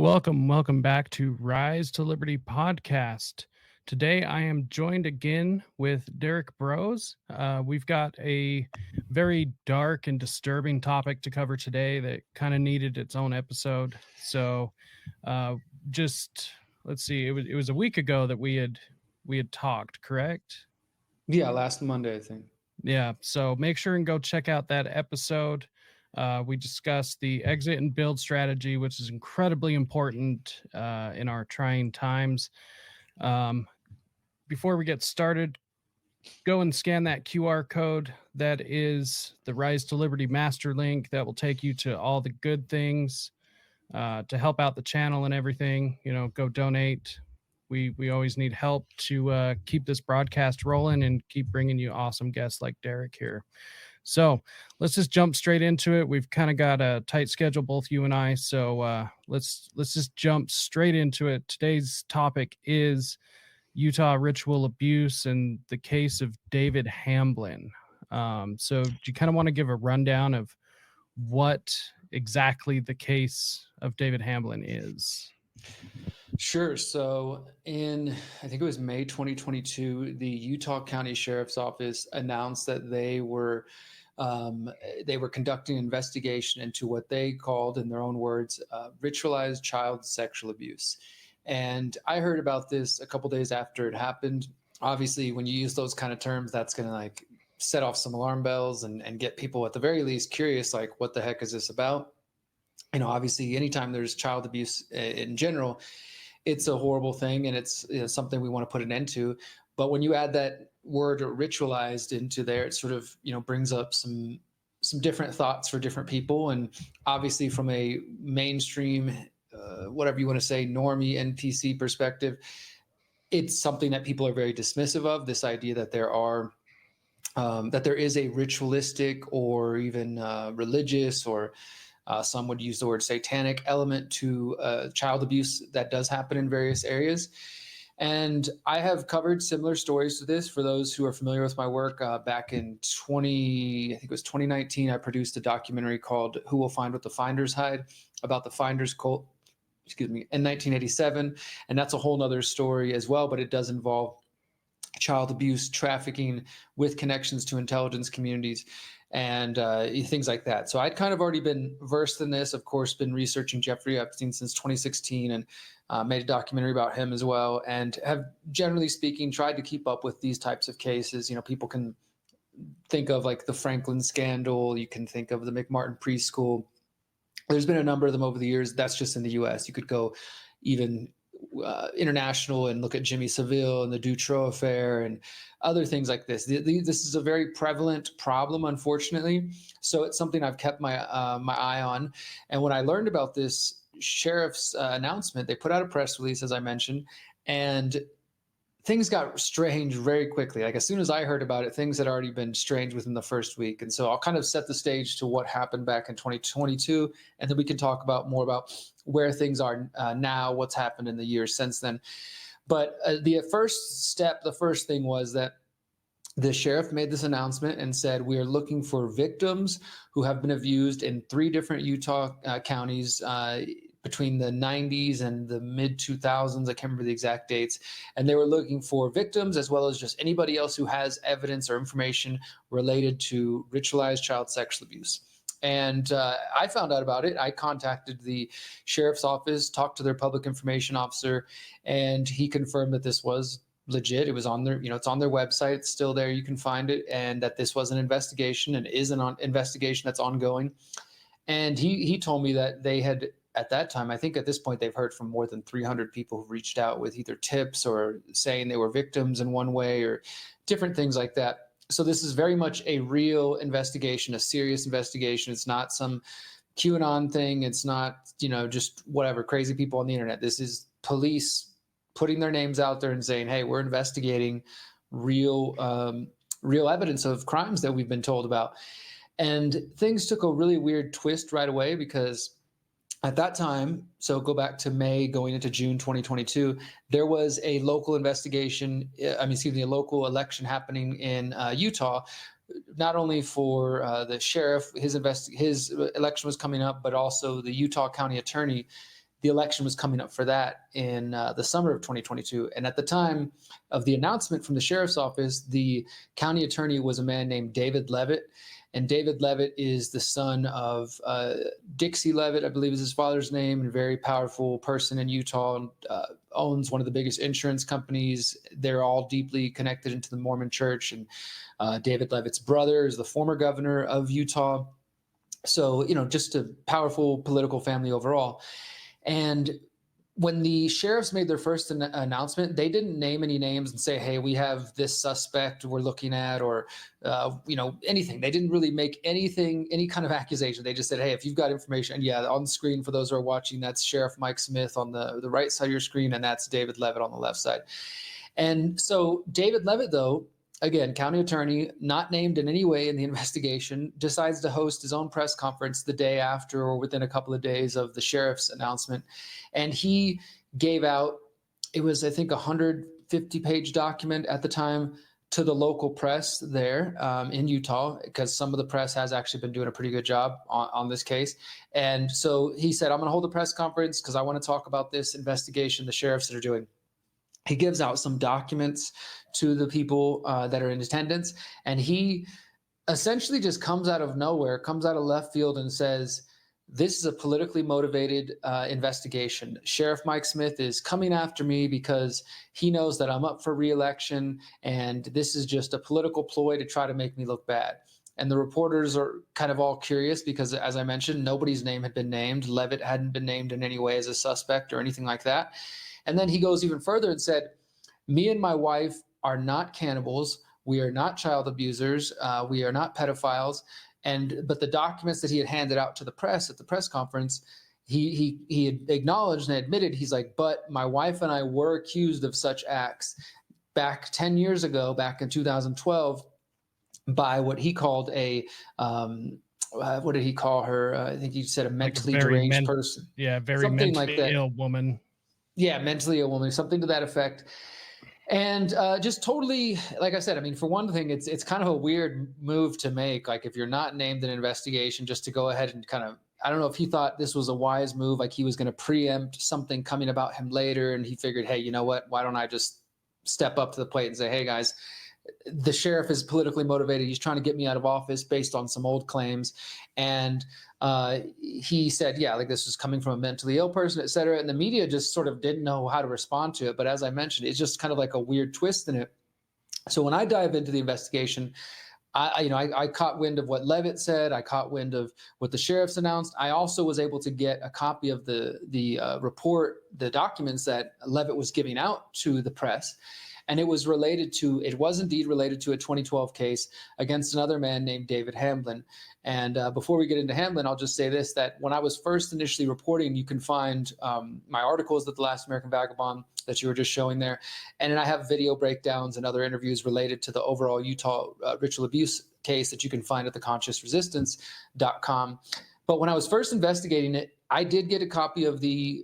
Welcome back to Rise to Liberty podcast. Today I am joined again with Derek Bros. We've got a very dark and disturbing topic to cover today that kind of needed its own episode. So, uh, just let's see. It was a week ago that we had talked, correct? Yeah, last Monday, I think. Yeah. So make sure and go check out that episode. We discussed the exit and build strategy, which is incredibly important in our trying times. Um, Before we get started, go and scan that QR code. That is the Rise to Liberty master link that will take you to all the good things to help out the channel and everything. Go donate. We always need help to keep this broadcast rolling and keep bringing you awesome guests like Derek here. So let's just jump straight into it. We've kind of got a tight schedule, both you and I. So let's just jump straight into it. Today's topic is Utah ritual abuse and the case of David Hamblin. So do you kind of want to give a rundown of what exactly the case of David Hamblin is? Sure. So I think it was May 2022, the Utah County Sheriff's Office announced that they were conducting an investigation into what they called, in their own words, ritualized child sexual abuse. And I heard about this a couple days after it happened. Obviously, when you use those kind of terms, that's going to set off some alarm bells and get people at the very least curious, like, what the heck is this about? Obviously, anytime there's child abuse in general, it's a horrible thing, and it's something we want to put an end to. But when you add that word ritualized into there, it sort of brings up some different thoughts for different people. And obviously, from a mainstream, whatever you want to say, normie NPC perspective, it's something that people are very dismissive of. This idea that there is a ritualistic or even religious, or some would use the word satanic element to child abuse that does happen in various areas. And I have covered similar stories to this. For those who are familiar with my work, back in I think it was 2019, I produced a documentary called Who Will Find What the Finders Hide, about the Finders cult, in 1987. And that's a whole nother story as well, but it does involve child abuse, trafficking with connections to intelligence communities, and things like that. So I'd kind of already been versed in this, of course, been researching Jeffrey Epstein since 2016, and made a documentary about him as well, and have, generally speaking, tried to keep up with these types of cases. People can think of like the Franklin scandal. You can think of the McMartin preschool. There's been a number of them over the years. That's just in the U.S. You could go even international and look at Jimmy Savile and the Dutroux affair and other things like this. This is a very prevalent problem, unfortunately. So it's something I've kept my eye on. And when I learned about this sheriff's announcement, they put out a press release, as I mentioned, and things got strange very quickly. Like, as soon as I heard about it, things had already been strange within the first week. And so I'll kind of set the stage to what happened back in 2022, and then we can talk more about where things are now, what's happened in the years since then. But the first thing was that the sheriff made this announcement and said, we are looking for victims who have been abused in 3 different Utah counties between the 90s and the mid 2000s. I can't remember the exact dates. And they were looking for victims, as well as just anybody else who has evidence or information related to ritualized child sexual abuse. And I found out about it. I contacted the sheriff's office, talked to their public information officer, and he confirmed that this was legit. It was on their, it's on their website. It's still there. You can find it. And that this was an investigation, and is an investigation that's ongoing. And he told me that they had, at that time, I think at this point, they've heard from more than 300 people who've reached out with either tips or saying they were victims in one way or different things like that. So this is very much a real investigation, a serious investigation. It's not some QAnon thing. It's not, just whatever, crazy people on the internet. This is police putting their names out there and saying, hey, we're investigating real evidence of crimes that we've been told about. And things took a really weird twist right away, because at that time, so go back to May going into June 2022, there was a local investigation, a local election happening in Utah, not only for the sheriff, his election was coming up, but also the Utah County attorney the election was coming up for that in the summer of 2022. And at the time of the announcement from the sheriff's office, the county attorney was a man named David Levitt. And David Levitt is the son of Dixie Levitt, I believe is his father's name, and a very powerful person in Utah, and owns one of the biggest insurance companies. They're all deeply connected into the Mormon church. And David Levitt's brother is the former governor of Utah. So, just a powerful political family overall. And when the sheriffs made their first announcement, they didn't name any names and say, hey, we have this suspect we're looking at, or, anything. They didn't really make any kind of accusation. They just said, hey, if you've got information, and yeah, on the screen for those who are watching, that's Sheriff Mike Smith on the right side of your screen, and that's David Levitt on the left side. And so David Levitt, though, again, county attorney, not named in any way in the investigation, decides to host his own press conference the day after or within a couple of days of the sheriff's announcement. And he gave out, it was, I think, a 150-page document at the time to the local press there in Utah, because some of the press has actually been doing a pretty good job on this case. And so he said, I'm going to hold a press conference because I want to talk about this investigation the sheriffs are doing. He gives out some documents to the people that are in attendance, and he essentially just comes out of nowhere, comes out of left field and says, this is a politically motivated investigation. Sheriff Mike Smith is coming after me because he knows that I'm up for re-election, and this is just a political ploy to try to make me look bad. And the reporters are kind of all curious because, as I mentioned, nobody's name had been named. Levitt hadn't been named in any way as a suspect or anything like that. And then he goes even further and said, me and my wife are not cannibals. We are not child abusers. We are not pedophiles. But the documents that he had handed out to the press at the press conference, he had acknowledged and admitted, he's like, but my wife and I were accused of such acts back 10 years ago, back in 2012, by what he called what did he call her? I think he said a mentally deranged person. Yeah, very something mentally like that. ill woman. Yeah, mentally ill woman, something to that effect. And just totally, like I said, I mean, for one thing, it's kind of a weird move to make. Like, if you're not named in an investigation, just to go ahead and kind of, I don't know if he thought this was a wise move, like he was going to preempt something coming about him later. And he figured, hey, you know what? Why don't I just step up to the plate and say, hey, guys, the sheriff is politically motivated. He's trying to get me out of office based on some old claims. And he said, yeah, like this was coming from a mentally ill person, et cetera. And the media just sort of didn't know how to respond to it. But as I mentioned, it's just kind of like a weird twist in it. So when I dive into the investigation, I caught wind of what Levitt said. I caught wind of what the sheriffs announced. I also was able to get a copy of the report, the documents that Levitt was giving out to the press. And it was indeed related to a 2012 case against another man named David Hamblin. And before we get into Hamblin, I'll just say this, that when I was first initially reporting, you can find my articles at The Last American Vagabond that you were just showing there. And then I have video breakdowns and other interviews related to the overall Utah ritual abuse case that you can find at theconsciousresistance.com. But when I was first investigating it, I did get a copy of their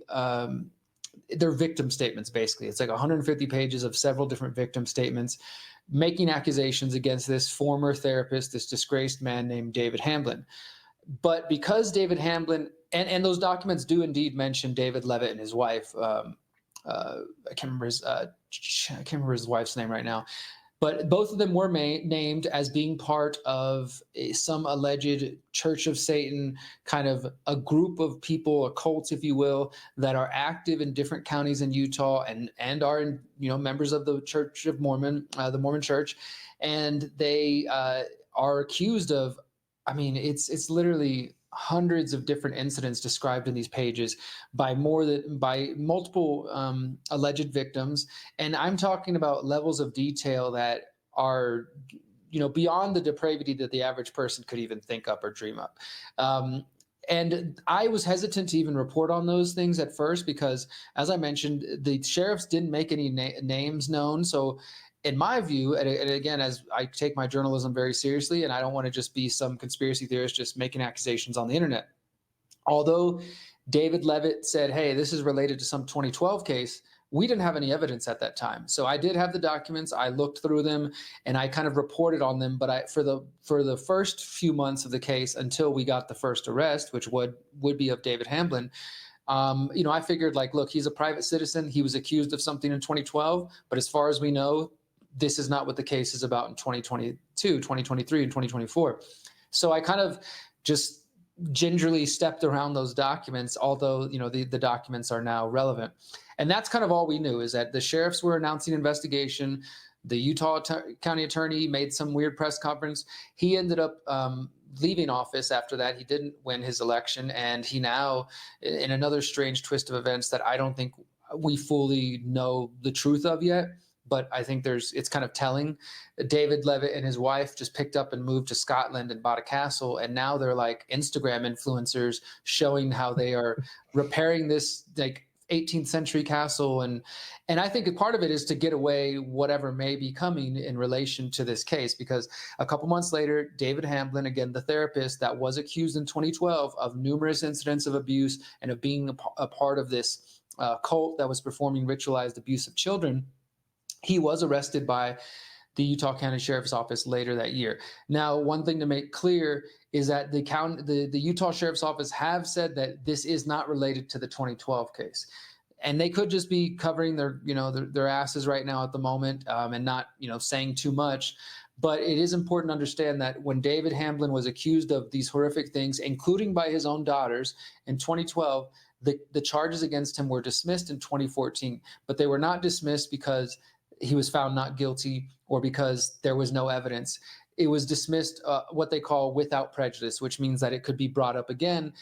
victim statements. Basically, it's like 150 pages of several different victim statements making accusations against this former therapist, this disgraced man named David Hamblin. But because David Hamblin, and those documents do indeed mention David Levitt and his wife, I can't remember his wife's name right now, but both of them were named as being part of some alleged Church of Satan, kind of a group of people, a cult, if you will, that are active in different counties in Utah and are members of the Church of Mormon, the Mormon Church, and they are accused of. I mean, it's literally hundreds of different incidents described in these pages by multiple alleged victims. And I'm talking about levels of detail that are, beyond the depravity that the average person could even think up or dream up. And I was hesitant to even report on those things at first because, as I mentioned, the sheriffs didn't make any names known. So in my view, and again, as I take my journalism very seriously, and I don't want to just be some conspiracy theorist just making accusations on the internet. Although David Levitt said, hey, this is related to some 2012 case, we didn't have any evidence at that time. So I did have the documents. I looked through them and I kind of reported on them. But for the first few months of the case, until we got the first arrest, which would be of David Hamblin, I figured like, look, he's a private citizen. He was accused of something in 2012, but as far as we know, this is not what the case is about in 2022, 2023, and 2024. So I kind of just gingerly stepped around those documents, although, the documents are now relevant. And that's kind of all we knew, is that the sheriffs were announcing investigation. The Utah county attorney made some weird press conference. He ended up leaving office after that. He didn't win his election. And he now, in another strange twist of events that I don't think we fully know the truth of yet, but I think it's kind of telling. David Levitt and his wife just picked up and moved to Scotland and bought a castle. And now they're like Instagram influencers showing how they are repairing this like 18th century castle. And I think part of it is to get away whatever may be coming in relation to this case, because a couple months later, David Hamblin, again, the therapist that was accused in 2012 of numerous incidents of abuse and of being a part of this cult that was performing ritualized abuse of children, he was arrested by the Utah County Sheriff's Office later that year. Now, one thing to make clear is that the Utah Sheriff's Office have said that this is not related to the 2012 case. And they could just be covering their asses right now at the moment, and not, saying too much. But it is important to understand that when David Hamblin was accused of these horrific things, including by his own daughters in 2012, the charges against him were dismissed in 2014, but they were not dismissed because he was found not guilty or because there was no evidence. It was dismissed what they call without prejudice, which means that it could be brought up again.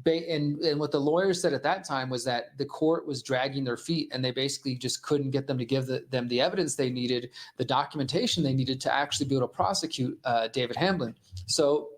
And what the lawyers said at that time was that the court was dragging their feet, and they basically just couldn't get them to give them the evidence they needed, the documentation they needed to actually be able to prosecute David Hamblin. So,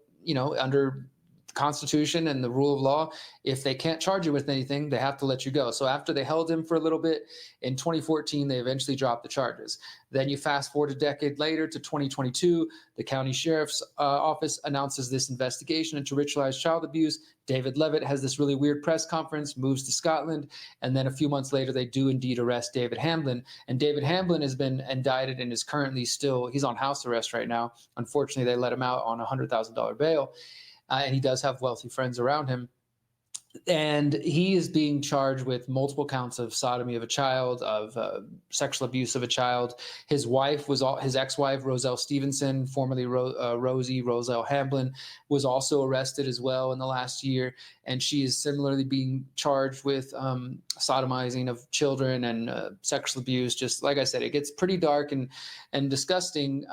under Constitution and the rule of law, if they can't charge you with anything, they have to let you go. So after they held him for a little bit in 2014, they eventually dropped the charges. Then you fast forward a decade later to 2022, the county sheriff's office announces this investigation into ritualized child abuse. David Levitt has this really weird press conference, moves to Scotland, and then a few months later, they do indeed arrest David Hamblin. And David Hamblin has been indicted and is currently he's on house arrest right now. Unfortunately, they let him out on a $100,000 bail. And he does have wealthy friends around him. And he is being charged with multiple counts of sodomy of a child, of sexual abuse of a child. His ex-wife, Roselle Stevenson, formerly Roselle Hamblin, was also arrested as well in the last year. And she is similarly being charged with sodomizing of children and sexual abuse. Just like I said, it gets pretty dark and disgusting.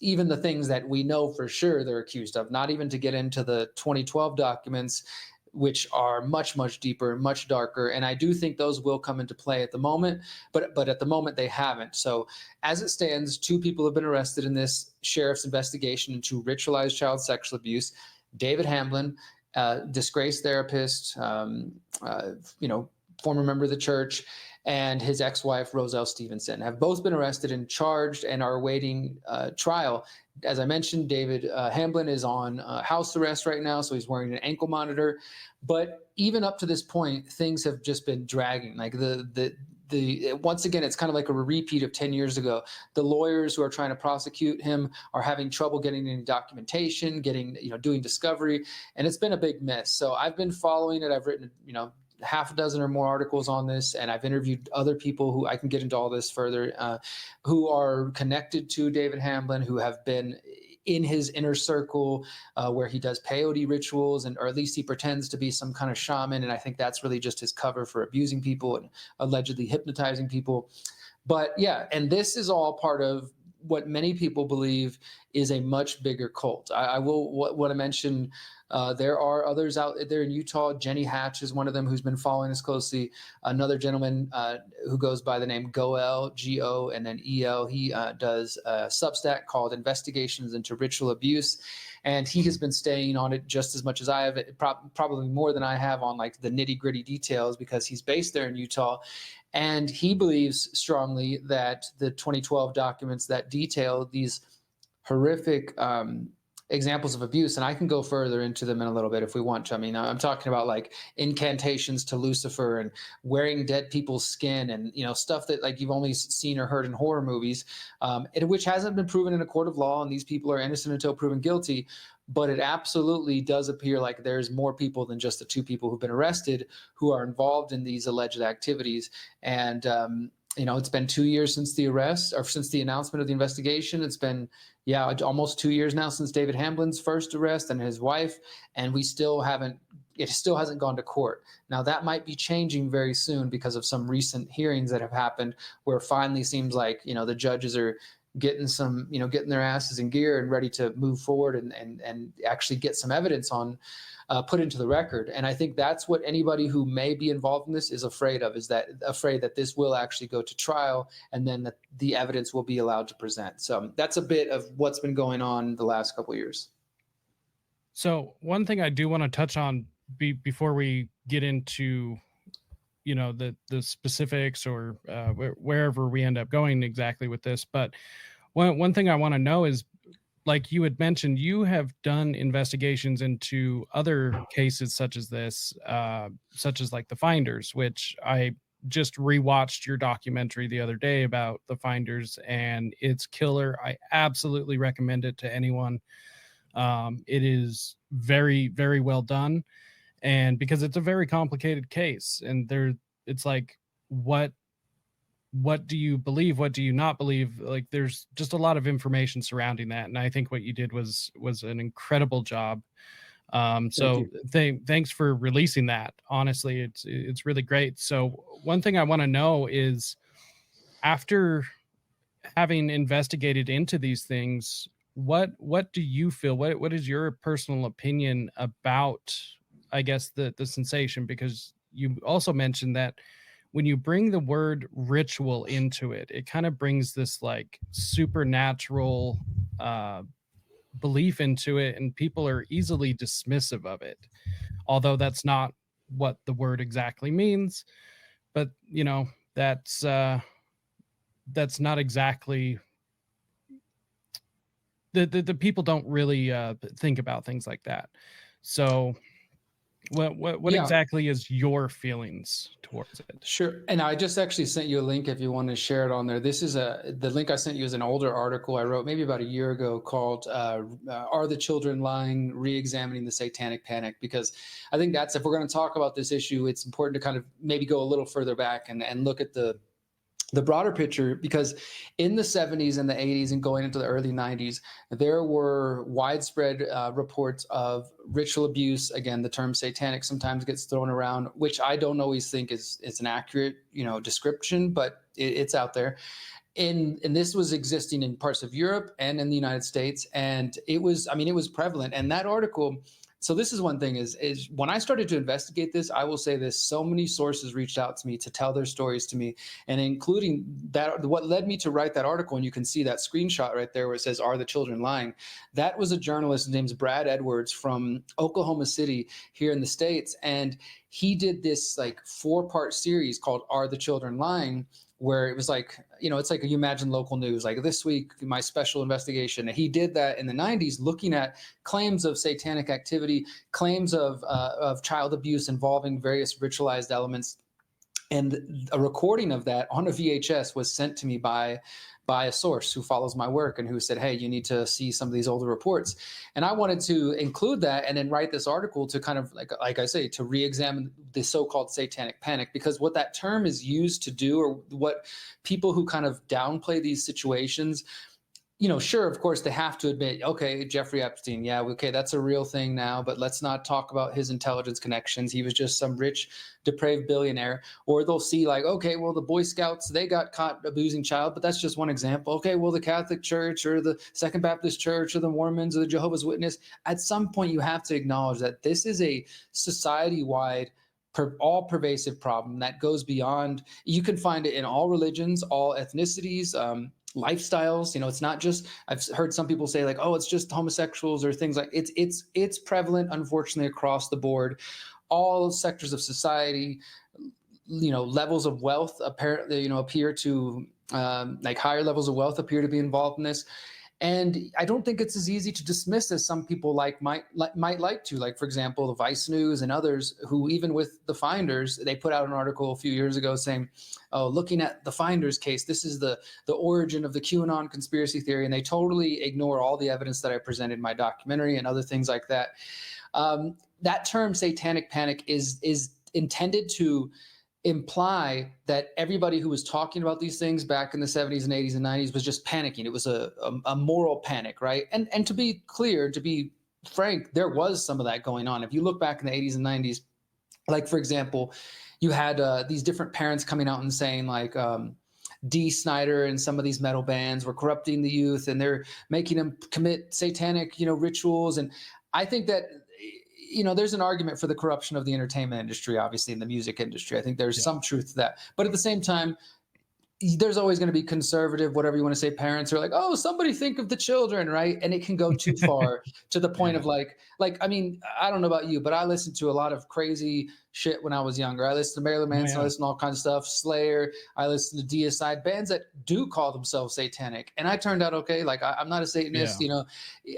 Even the things that we know for sure they're accused of, not even to get into the 2012 documents, which are much, much deeper, much darker. And I do think those will come into play at the moment, but at the moment they haven't. So as it stands, 2 people have been arrested in this sheriff's investigation into ritualized child sexual abuse. David Hamblin, disgraced therapist, former member of the church, and his ex-wife, Roselle Stevenson, have both been arrested and charged and are awaiting trial. As I mentioned, David Hamblin is on house arrest right now, so he's wearing an ankle monitor. But even up to this point, things have just been dragging. Like once again, it's kind of like a repeat of 10 years ago. The lawyers who are trying to prosecute him are having trouble getting any documentation, doing discovery, and it's been a big mess. So I've been following it. I've written, half a dozen or more articles on this, and I've interviewed other people who I can get into all this further, who are connected to David Hamblin, who have been in his inner circle where he does peyote rituals, or at least he pretends to be some kind of shaman. And I think that's really just his cover for abusing people and allegedly hypnotizing people. But yeah, and this is all part of what many people believe is a much bigger cult. I will want to mention there are others out there in Utah. Jenny Hatch is one of them who's been following us closely. Another gentleman who goes by the name Goel, G-O, and then E-L. He does a Substack called Investigations into Ritual Abuse. And he has been staying on it just as much as I have, probably more than I have on like the nitty gritty details, because he's based there in Utah. And he believes strongly that the 2012 documents that detail these horrific examples of abuse, and I can go further into them in a little bit if we want to. I mean, I'm talking about like incantations to Lucifer and wearing dead people's skin and, stuff that like you've only seen or heard in horror movies, which hasn't been proven in a court of law, and these people are innocent until proven guilty. but it absolutely does appear like there's more people than just the two people who've been arrested who are involved in these alleged activities. And it's been 2 years since the arrest, or since the announcement of the investigation. It's been, yeah, almost 2 years now since David Hamblin's first arrest and his wife, and it still hasn't gone to court. Now, that might be changing very soon because of some recent hearings that have happened, where it finally seems like, the judges are getting their asses in gear and ready to move forward and actually get some evidence on put into the record. And I think that's what anybody who may be involved in this is afraid of, afraid that this will actually go to trial, and then that the evidence will be allowed to present. So that's a bit of what's been going on the last couple of years. So one thing I do want to touch on before we get into the specifics, or wherever we end up going exactly with this, but one thing I want to know is, like you had mentioned, you have done investigations into other cases such as this, such as like the Finders, which I just rewatched your documentary the other day about the Finders, and it's killer. I absolutely recommend it to anyone. It is very, very well done. And because it's a very complicated case, and it's like, what do you believe? What do you not believe? Like, there's just a lot of information surrounding that. And I think what you did was an incredible job. So thanks for releasing that. Honestly, it's really great. So one thing I want to know is, after having investigated into these things, what do you feel? What is your personal opinion about, I guess, the sensation? Because you also mentioned that when you bring the word ritual into it, it kind of brings this like supernatural belief into it, and people are easily dismissive of it, although that's not what the word exactly means. But that's not exactly the people don't really think about things like that. So what Yeah. exactly is your feelings towards it? Sure. And I just actually sent you a link if you want to share it on there. The link I sent you is an older article I wrote maybe about a year ago called Are the Children Lying? Reexamining the Satanic Panic. Because I think if we're going to talk about this issue, it's important to kind of maybe go a little further back and look at the broader picture, because in the 70s and the 80s and going into the early 90s, there were widespread reports of ritual abuse. Again, the term satanic sometimes gets thrown around, which I don't always think is an accurate, description, but it's out there. And this was existing in parts of Europe and in the United States. And it was prevalent. And that article, so this is one thing is when I started to investigate this, I will say this, so many sources reached out to me to tell their stories to me, and including that, what led me to write that article. And you can see that screenshot right there where it says, Are the Children Lying? That was a journalist named Brad Edwards from Oklahoma City here in the States. And he did this like 4-part series called Are the Children Lying? Where it was like, it's like you imagine local news, like this week, my special investigation. And he did that in the 90s, looking at claims of satanic activity, claims of child abuse involving various ritualized elements. And a recording of that on a VHS was sent to me by a source who follows my work and who said, hey, you need to see some of these older reports. And I wanted to include that and then write this article to kind of, like I say, to re-examine the so-called satanic panic, because what that term is used to do, or what people who kind of downplay these situations, sure, of course, they have to admit, okay, Jeffrey Epstein, yeah, okay, that's a real thing now, but let's not talk about his intelligence connections. He was just some rich, depraved billionaire. Or they'll see like, okay, well, the Boy Scouts, they got caught abusing child, but that's just one example. Okay, well, the Catholic Church or the Second Baptist Church or the Mormons or the Jehovah's Witness, at some point you have to acknowledge that this is a society-wide, all pervasive problem that goes beyond. You can find it in all religions, all ethnicities, lifestyles. It's not just, I've heard some people say like, oh, it's just homosexuals or things like it's prevalent, unfortunately, across the board, all sectors of society. Levels of wealth apparently, appear to like higher levels of wealth appear to be involved in this. And I don't think it's as easy to dismiss as some people might like to. Like, for example, the Vice News and others who, even with the Finders, they put out an article a few years ago saying, oh, looking at the Finders case, this is the origin of the QAnon conspiracy theory. And they totally ignore all the evidence that I presented in my documentary and other things like that. That term satanic panic is intended to imply that everybody who was talking about these things back in the 70s and 80s and 90s was just panicking. It was a moral panic, right? And to be clear, to be frank, there was some of that going on. If you look back in the 80s and 90s, like, for example, you had these different parents coming out and saying, like, Dee Snider and some of these metal bands were corrupting the youth and they're making them commit satanic, rituals. And I think that, there's an argument for the corruption of the entertainment industry, obviously, in the music industry. I think there's some truth to that. But at the same time, there's always going to be conservative, whatever you want to say, parents are like, oh, somebody think of the children, right? And it can go too far to the point of like, I mean, I don't know about you, but I listened to a lot of crazy shit when I was younger. I listened to Marilyn Manson, I listened to all kinds of stuff, Slayer, I listened to Deicide, bands that do call themselves satanic. And I turned out okay. Like, I'm not a Satanist,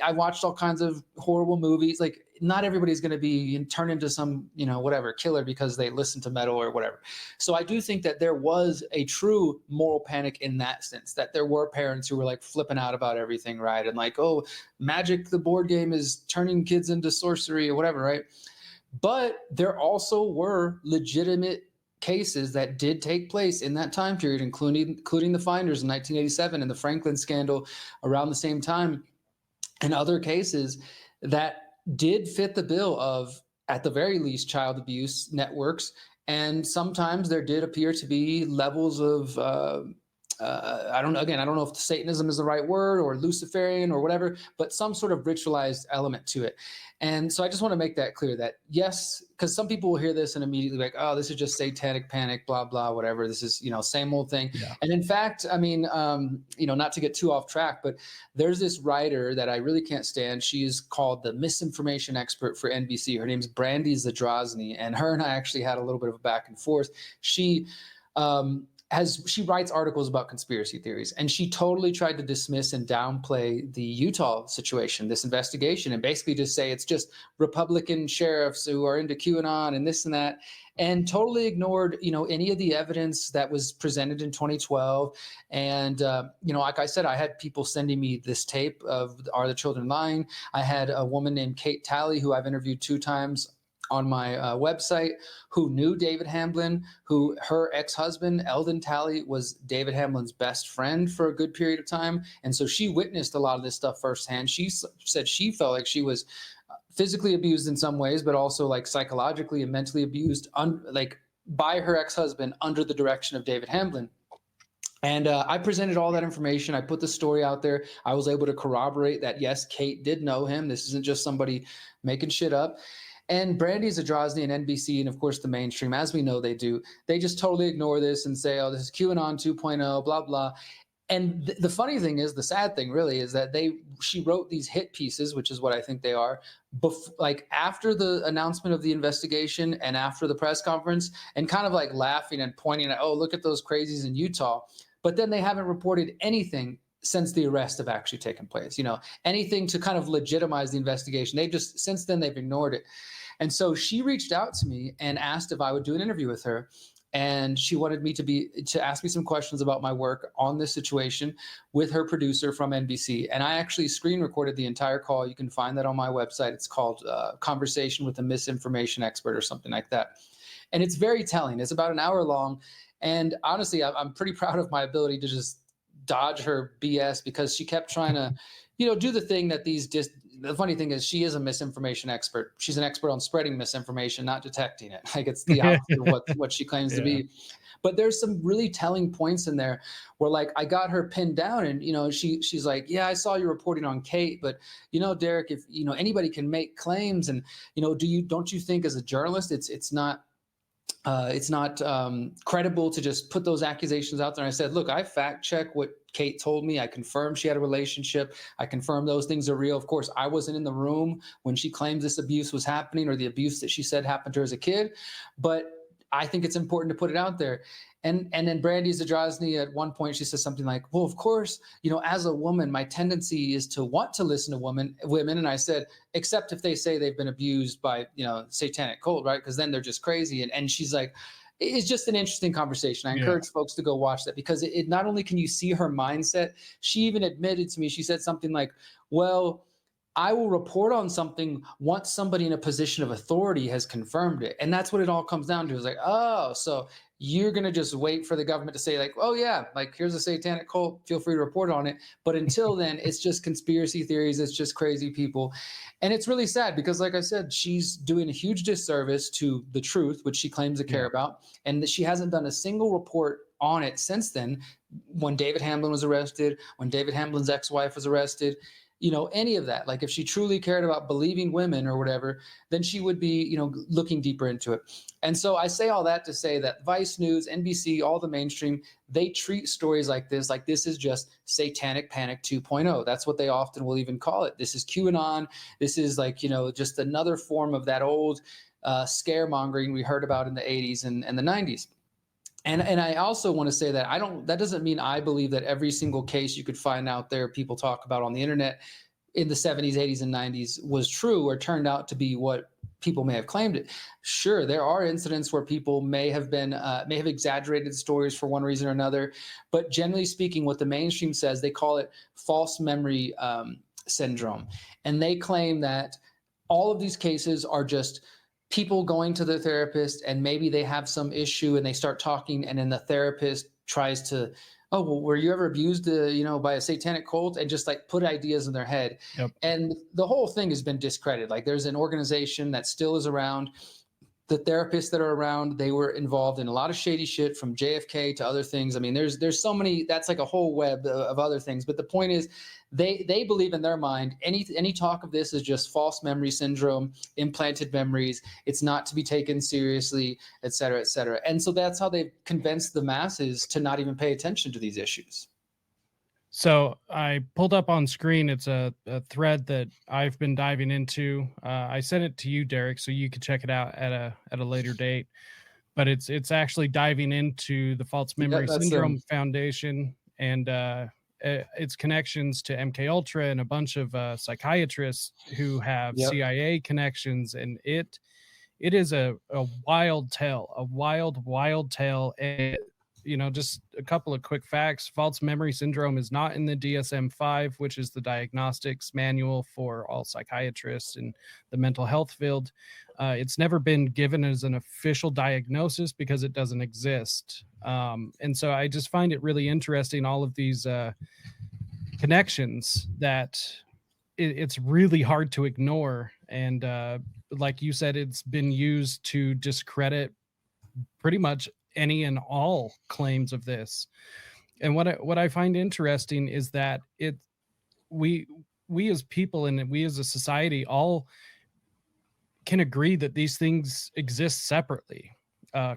I watched all kinds of horrible movies. Like, not everybody's going to be turned into some, whatever killer because they listen to metal or whatever. So I do think that there was a true moral panic in that sense, that there were parents who were like flipping out about everything, right? And like, oh, Magic, the board game, is turning kids into sorcery or whatever, right? But there also were legitimate cases that did take place in that time period, including the Finders in 1987 and the Franklin scandal around the same time, and other cases that did fit the bill of, at the very least, child abuse networks. And sometimes there did appear to be levels of, I don't know if Satanism is the right word, or Luciferian or whatever, but some sort of ritualized element to it. And so I just want to make that clear that yes, because some people will hear this and immediately be like, oh, this is just satanic panic, blah, blah, whatever. This is, same old thing. Yeah. And in fact, I mean, not to get too off track, but there's this writer that I really can't stand. She's called the misinformation expert for NBC. Her name's Brandy Zadrozny, and her and I actually had a little bit of a back and forth. She writes articles about conspiracy theories, and she totally tried to dismiss and downplay the Utah situation, this investigation, and basically just say it's just Republican sheriffs who are into QAnon and this and that, and totally ignored, any of the evidence that was presented in 2012. And, like I said, I had people sending me this tape of Are the Children Lying? I had a woman named Kate Talley, who I've interviewed 2 times on my website, who knew David Hamblin, who her ex-husband, Eldon Talley, was David Hamblin's best friend for a good period of time. And so she witnessed a lot of this stuff firsthand. She said she felt like she was physically abused in some ways, but also like psychologically and mentally abused by her ex-husband under the direction of David Hamblin. And I presented all that information. I put the story out there. I was able to corroborate that, yes, Kate did know him. This isn't just somebody making shit up. And Brandy Zadrozny and NBC, and of course the mainstream, as we know they do, they just totally ignore this and say, oh, this is QAnon 2.0, blah, blah. And the funny thing is, the sad thing really is that she wrote these hit pieces, which is what I think they are, after the announcement of the investigation and after the press conference, and kind of like laughing and pointing at, oh, look at those crazies in Utah. But then they haven't reported anything since the arrest have actually taken place, anything to kind of legitimize the investigation. Since then they've ignored it. And so she reached out to me and asked if I would do an interview with her. And she wanted me to ask me some questions about my work on this situation with her producer from NBC. And I actually screen recorded the entire call. You can find that on my website. It's called Conversation with a Misinformation Expert or something like that. And it's very telling. It's about an hour long. And honestly, I'm pretty proud of my ability to just dodge her BS, because she kept trying to, do the thing that the funny thing is, she is a misinformation expert. She's an expert on spreading misinformation, not detecting it. Like, it's the opposite of what she claims to be. But there's some really telling points in there where, like, I got her pinned down, and, she's like, yeah, I saw you reporting on Kate, but, Derek, if, anybody can make claims, and, don't you think as a journalist, it's not credible to just put those accusations out there? And I said, look, I fact check what Kate told me. I confirmed she had a relationship. I confirmed those things are real. Of course, I wasn't in the room when she claims this abuse was happening, or the abuse that she said happened to her as a kid. But I think it's important to put it out there. And then Brandy Zadrozny at one point, she says something like, well, of course, as a woman, my tendency is to want to listen to women. And I said, except if they say they've been abused by, satanic cult, right? Because then they're just crazy. And she's like, it's just an interesting conversation. I encourage folks to go watch that, because it not only can you see her mindset, she even admitted to me, she said something like, well, I will report on something once somebody in a position of authority has confirmed it. And that's what it all comes down to, is like, oh, so you're going to just wait for the government to say, like, oh, yeah, like, here's a satanic cult, feel free to report on it. But until then, it's just conspiracy theories. It's just crazy people. And it's really sad because, like I said, she's doing a huge disservice to the truth, which she claims to care about. And that she hasn't done a single report on it since then, when David Hamblin was arrested, when David Hamblin's ex-wife was arrested. Any of that. Like, if she truly cared about believing women or whatever, then she would be, looking deeper into it. And so I say all that to say that Vice News, NBC, all the mainstream, they treat stories like this is just satanic panic 2.0. That's what they often will even call it. This is QAnon. This is like, just another form of that old scaremongering we heard about in the 80s and the 90s. And I also want to say that that doesn't mean I believe that every single case you could find out there, people talk about on the internet in the 70s, 80s, and 90s was true or turned out to be what people may have claimed it. Sure, there are incidents where people may have exaggerated stories for one reason or another. But generally speaking, what the mainstream says, they call it false memory syndrome. And they claim that all of these cases are just people going to the therapist, and maybe they have some issue and they start talking, and then the therapist tries to, oh, well, were you ever abused, by a satanic cult, and just like put ideas in their head. Yep. And the whole thing has been discredited. Like, there's an organization that still is around. The therapists that are around, they were involved in a lot of shady shit, from JFK to other things. I mean, there's so many, that's like a whole web of other things. But the point is, they believe in their mind, any talk of this is just false memory syndrome, implanted memories. It's not to be taken seriously, et cetera, et cetera. And so that's how they've convinced the masses to not even pay attention to these issues. So I pulled up on screen. It's a thread that I've been diving into. I sent it to you, Derek, so you could check it out at a later date. But it's actually diving into the False Memory Syndrome Foundation and its connections to MK Ultra and a bunch of psychiatrists who have CIA connections, and it is a wild tale, wild tale. And just a couple of quick facts. False memory syndrome is not in the DSM-5, which is the diagnostics manual for all psychiatrists in the mental health field. It's never been given as an official diagnosis because it doesn't exist. And so I just find it really interesting, all of these connections that it's really hard to ignore. And like you said, it's been used to discredit pretty much any and all claims of this. And what I find interesting is that we as people and we as a society all can agree that these things exist separately.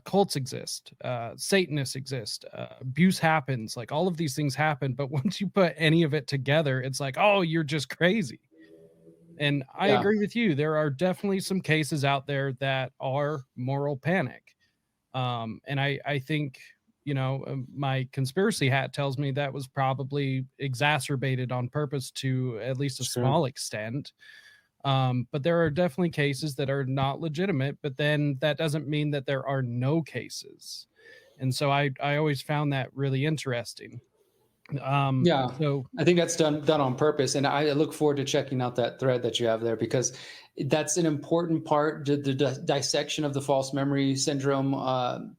Cults exist, Satanists exist, abuse happens, like all of these things happen. But once you put any of it together, it's like, oh, you're just crazy. And I agree with you. There are definitely some cases out there that are moral panic. And I think, my conspiracy hat tells me that was probably exacerbated on purpose to at least a small extent. But there are definitely cases that are not legitimate, but then that doesn't mean that there are no cases. And so I always found that really interesting. So I think that's done on purpose. And I look forward to checking out that thread that you have there, because that's an important part, the dissection of the false memory syndrome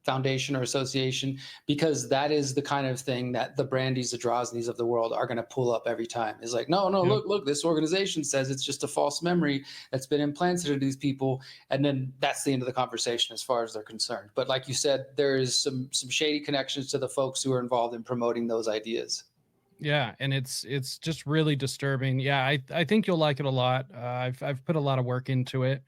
foundation or association, because that is the kind of thing that the Brandys, the Zadrozny's of the world are going to pull up every time. It's like, no, look, this organization says it's just a false memory that's been implanted into these people. And then that's the end of the conversation as far as they're concerned. But like you said, there is some shady connections to the folks who are involved in promoting those ideas. Yeah, and it's just really disturbing. Yeah, I think you'll like it a lot. I've put a lot of work into it.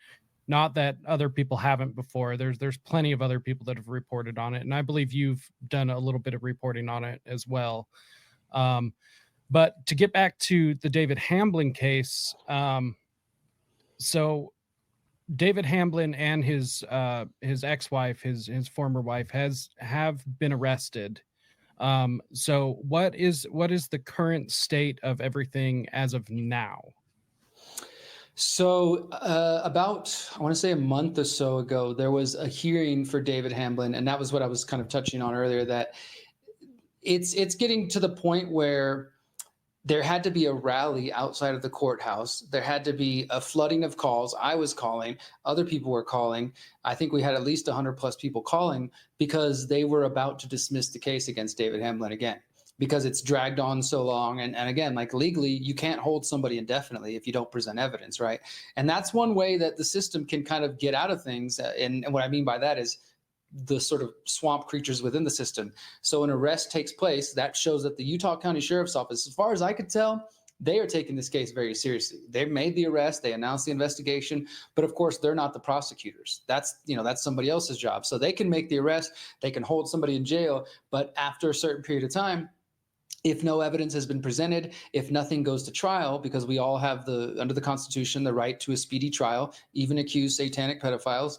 Not that other people haven't before. There's plenty of other people that have reported on it, and I believe you've done a little bit of reporting on it as well. But to get back to the David Hamblin case, so David Hamblin and his ex-wife, his former wife, have been arrested. So what is the current state of everything as of now? So, about, I want to say a month or so ago, there was a hearing for David Hamblin, and that was what I was kind of touching on earlier. That it's getting to the point where there had to be a rally outside of the courthouse. There had to be a flooding of calls. I was calling, other people were calling. I think we had at least 100 plus people calling because they were about to dismiss the case against David Hamblin again, because it's dragged on so long. And again, like legally, you can't hold somebody indefinitely if you don't present evidence, right? And that's one way that the system can kind of get out of things. And what I mean by that is the sort of swamp creatures within the system. So an arrest takes place. That shows that the Utah County Sheriff's Office, as far as I could tell, they are taking this case very seriously. They've made the arrest, they announced the investigation, but of course they're not the prosecutors. That's somebody else's job. So they can make the arrest, they can hold somebody in jail, but after a certain period of time, if no evidence has been presented, if nothing goes to trial, because we all have under the Constitution, the right to a speedy trial, even accused satanic pedophiles,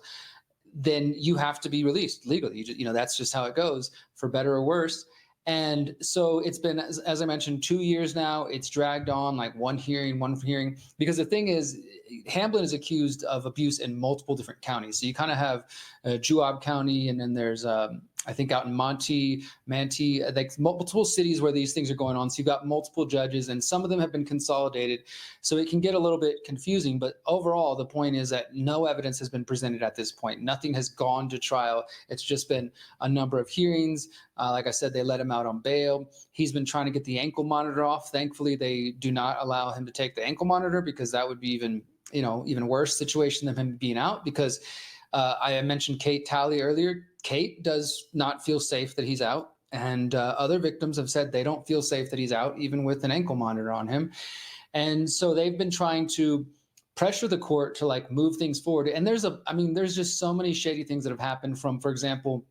then you have to be released legally. That's just how it goes, for better or worse. And so it's been, as I mentioned, 2 years now. It's dragged on, like one hearing. Because the thing is, Hamblin is accused of abuse in multiple different counties. So you kind of have Juab County, and then there's I think out in Manti, like multiple cities where these things are going on. So you've got multiple judges, and some of them have been consolidated. So it can get a little bit confusing. But overall, the point is that no evidence has been presented at this point. Nothing has gone to trial. It's just been a number of hearings. Like I said, they let him out on bail. He's been trying to get the ankle monitor off. Thankfully, they do not allow him to take the ankle monitor, because that would be even worse situation than him being out, because I mentioned Kate Talley earlier. Kate does not feel safe that he's out, and other victims have said they don't feel safe that he's out, even with an ankle monitor on him. And so they've been trying to pressure the court to like move things forward. And there's just so many shady things that have happened, from, for example,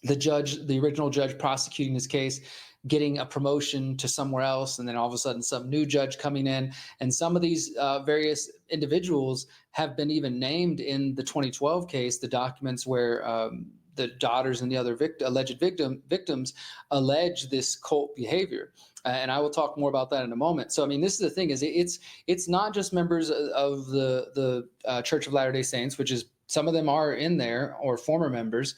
the original judge prosecuting this case, getting a promotion to somewhere else, and then all of a sudden some new judge coming in. And some of these various individuals have been even named in the 2012 case, the documents where the daughters and the other alleged victims allege this cult behavior. And I will talk more about that in a moment. So, this is the thing: is it's not just members of the Church of Latter-day Saints, which is, some of them are in there, or former members.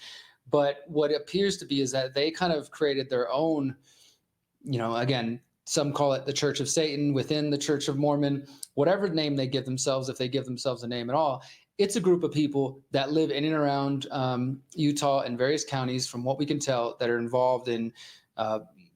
But what it appears to be is that they kind of created their own, again, some call it the Church of Satan within the Church of Mormon, whatever name they give themselves, if they give themselves a name at all. It's a group of people that live in and around Utah and various counties, from what we can tell, that are involved in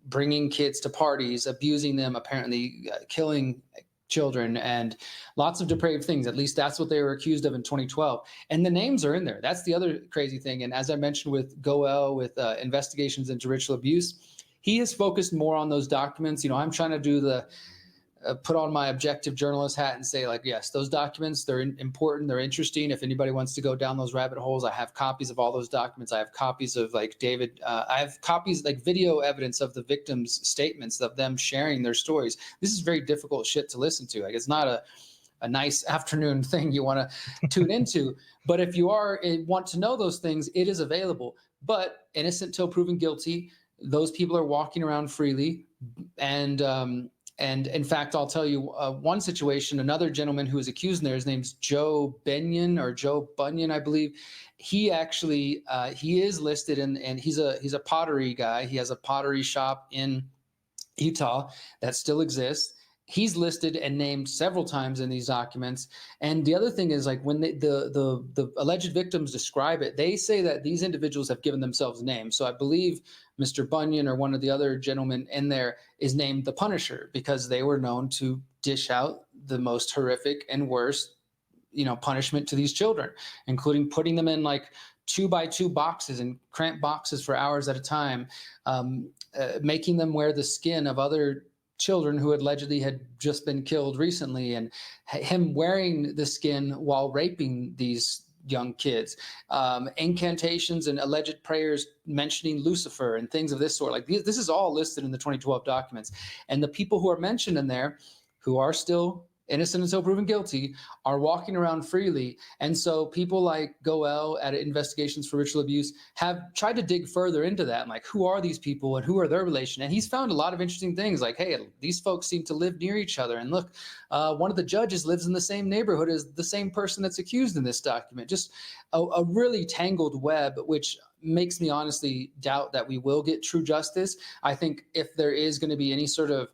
bringing kids to parties, abusing them, apparently killing children, and lots of depraved things. At least that's what they were accused of in 2012. And the names are in there. That's the other crazy thing. And as I mentioned with Goel, with investigations into ritual abuse, he has focused more on those documents. I'm trying to do the put on my objective journalist hat and say, like, yes, those documents, they're important, they're interesting. If anybody wants to go down those rabbit holes, I have copies of all those documents. I have copies of, like, David, I have copies, like video evidence of the victims' statements, of them sharing their stories. This is very difficult shit to listen to. Like, it's not a nice afternoon thing you want to tune into. But if you want to know those things, it is available. But innocent till proven guilty, those people are walking around freely. And in fact, I'll tell you one situation. Another gentleman who was accused in there, his name's Joe Bunyan, I believe. He actually he is listed and he's a pottery guy. He has a pottery shop in Utah that still exists. He's listed and named several times in these documents. And the other thing is, like, when the alleged victims describe it, they say that these individuals have given themselves names. So I believe Mr. Bunyan, or one of the other gentlemen in there, is named the Punisher, because they were known to dish out the most horrific and worst, punishment to these children, including putting them in like 2x2 boxes and cramped boxes for hours at a time, making them wear the skin of other children who allegedly had just been killed recently, and him wearing the skin while raping these young kids, incantations and alleged prayers mentioning Lucifer and things of this sort. Like, this is all listed in the 2012 documents. And the people who are mentioned in there, who are still innocent until proven guilty, are walking around freely. And so people like Goel at Investigations for Ritual Abuse have tried to dig further into that. And like, who are these people and who are their relation? And he's found a lot of interesting things like, hey, these folks seem to live near each other. And look, one of the judges lives in the same neighborhood as the same person that's accused in this document. Just a really tangled web, which makes me honestly doubt that we will get true justice. I think if there is going to be any sort of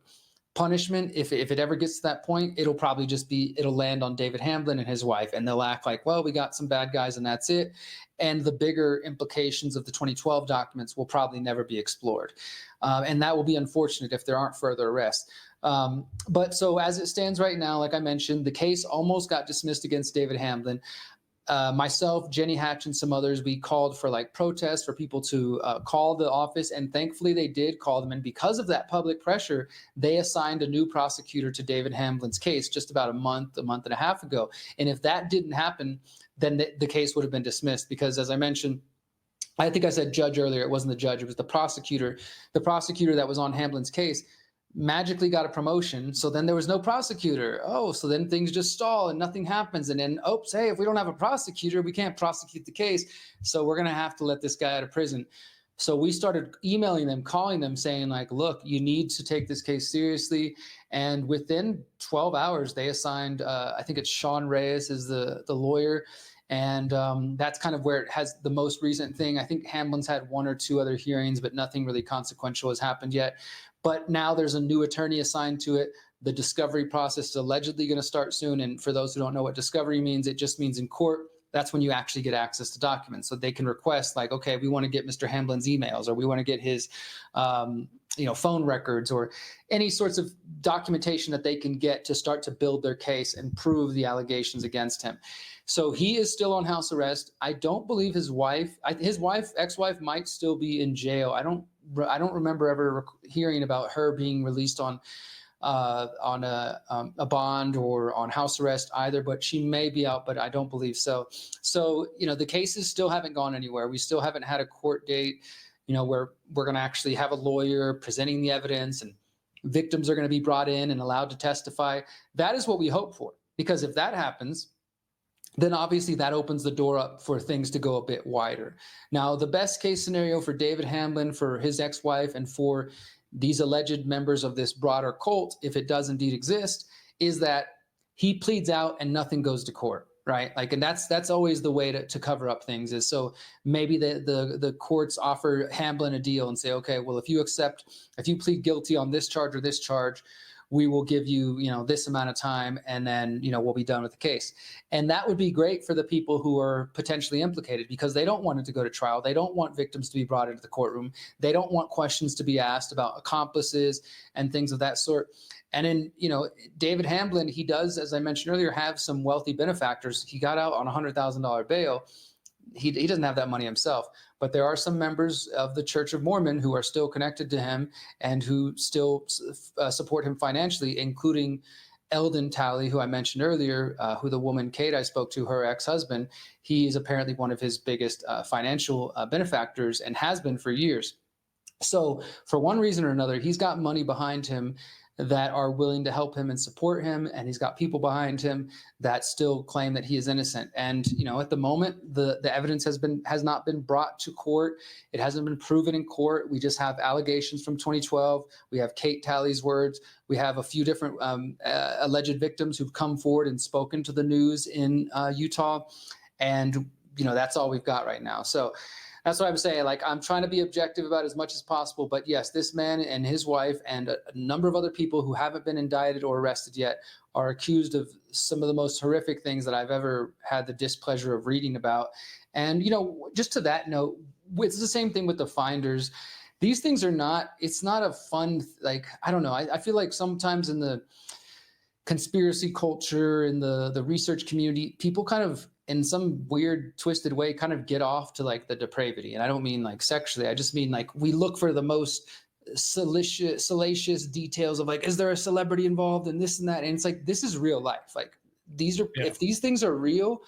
punishment, if it ever gets to that point, it'll probably just be, it'll land on David Hamblin and his wife, and they'll act like, well, we got some bad guys and that's it. And the bigger implications of the 2012 documents will probably never be explored. And that will be unfortunate if there aren't further arrests. But so as it stands right now, like I mentioned, the case almost got dismissed against David Hamblin. Myself, Jenny Hatch, and some others, we called for like protests for people to call the office, and thankfully they did call them. And because of that public pressure, they assigned a new prosecutor to David Hamblin's case just about a month and a half ago. And if that didn't happen, then the case would have been dismissed, because as I mentioned, I think I said judge earlier, it wasn't the judge, it was the prosecutor that was on Hamblin's case magically got a promotion. So then there was no prosecutor. Oh, so then things just stall and nothing happens. And then, oops, hey, if we don't have a prosecutor, we can't prosecute the case. So we're going to have to let this guy out of prison. So we started emailing them, calling them, saying like, look, you need to take this case seriously. And within 12 hours, they assigned, I think it's Sean Reyes is the lawyer. And that's kind of where it has the most recent thing. I think Hamblin's had one or two other hearings, but nothing really consequential has happened yet. But now there's a new attorney assigned to it. The discovery process is allegedly going to start soon. And for those who don't know what discovery means, it just means in court, that's when you actually get access to documents. So they can request like, okay, we want to get Mr. Hamblin's emails, or we want to get his phone records, or any sorts of documentation that they can get to start to build their case and prove the allegations against him. So he is still on house arrest. I don't believe his ex-wife might still be in jail. I don't remember ever hearing about her being released on a bond or on house arrest either, but she may be out, but I don't believe so. So, the cases still haven't gone anywhere. We still haven't had a court date, where we're going to actually have a lawyer presenting the evidence and victims are going to be brought in and allowed to testify. That is what we hope for, because if that happens, then obviously that opens the door up for things to go a bit wider. Now, the best case scenario for David Hamblin, for his ex-wife, and for these alleged members of this broader cult, if it does indeed exist, is that he pleads out and nothing goes to court, right? Like, and that's always the way to cover up things. Is so maybe the courts offer Hamblin a deal and say, okay, well, if you plead guilty on this charge or this charge, we will give you, this amount of time, and then, we'll be done with the case. And that would be great for the people who are potentially implicated, because they don't want it to go to trial. They don't want victims to be brought into the courtroom. They don't want questions to be asked about accomplices and things of that sort. And in, David Hamblin, he does, as I mentioned earlier, have some wealthy benefactors. He got out on $100,000 bail. He doesn't have that money himself, but there are some members of the Church of Mormon who are still connected to him and who still support him financially, including Eldon Talley, who I mentioned earlier, who the woman Kate I spoke to, her ex-husband. He is apparently one of his biggest financial benefactors and has been for years. So for one reason or another, he's got money behind him that are willing to help him and support him, and he's got people behind him that still claim that he is innocent. And at the moment, the evidence has not been brought to court. It hasn't been proven in court. We just have allegations from 2012. We have Kate Talley's words. We have a few different alleged victims who've come forward and spoken to the news in Utah, and that's all we've got right now. So that's what I'm saying. Like, I'm trying to be objective about as much as possible. But yes, this man and his wife and a number of other people who haven't been indicted or arrested yet are accused of some of the most horrific things that I've ever had the displeasure of reading about. And, just to that note, it's the same thing with the finders. These things are not, it's not a fun, like, I don't know. I feel like sometimes in the conspiracy culture, in the research community, people kind of, in some weird twisted way, kind of get off to like the depravity. And I don't mean like sexually. I just mean like we look for the most salacious details of like, is there a celebrity involved in this and that? And it's like, this is real life. Like if these things are real,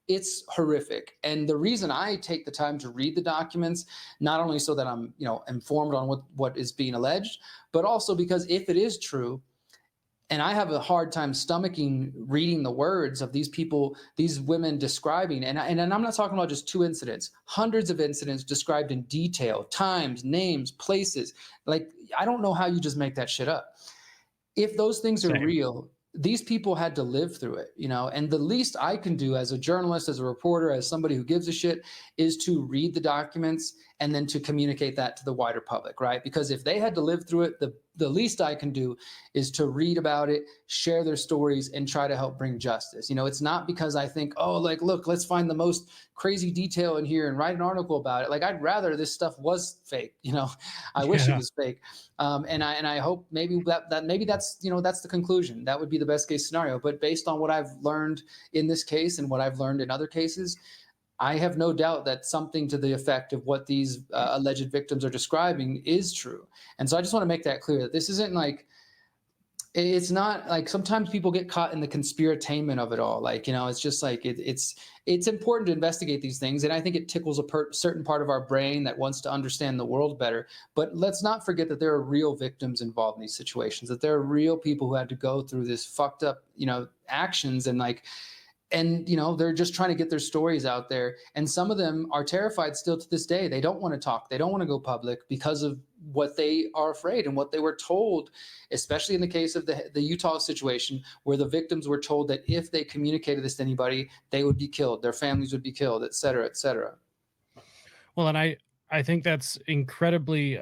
it's horrific. And the reason I take the time to read the documents, not only so that I'm, informed on what is being alleged, but also because if it is true, And I have a hard time stomaching reading the words of these people, these women describing, and I'm not talking about just two incidents, hundreds of incidents described in detail, times, names, places. Like, I don't know how you just make that shit up. If those things are Same. real, these people had to live through it, you know, and the least I can do as a journalist, as a reporter, as somebody who gives a shit, is to read the documents and then to communicate that to the wider public, right? Because if they had to live through it, the least I can do is to read about it, share their stories, and try to help bring justice. You know, it's not because I think, oh, like, look, let's find the most crazy detail in here and write an article about it. Like, I'd rather this stuff was fake, you know. I wish it Yeah. was fake. And I hope maybe maybe that's, you know, that's the conclusion. That would be the best case scenario. But based on what I've learned in this case and what I've learned in other cases, I have no doubt that something to the effect of what these alleged victims are describing is true. And so I just want to make that clear that this isn't like, it's not like, sometimes people get caught in the conspiratainment of it all. Like, you know, it's just like it's important to investigate these things, and I think it tickles a certain part of our brain that wants to understand the world better. But let's not forget that there are real victims involved in these situations. That there are real people who had to go through this fucked up, you know, actions, and like, and you know, they're just trying to get their stories out there, and some of them are terrified still to this day. They don't want to talk, they don't want to go public because of what they are afraid and what they were told, especially in the case of the Utah situation, where the victims were told that if they communicated this to anybody, they would be killed, their families would be killed, et cetera, et cetera. Well, and I think that's incredibly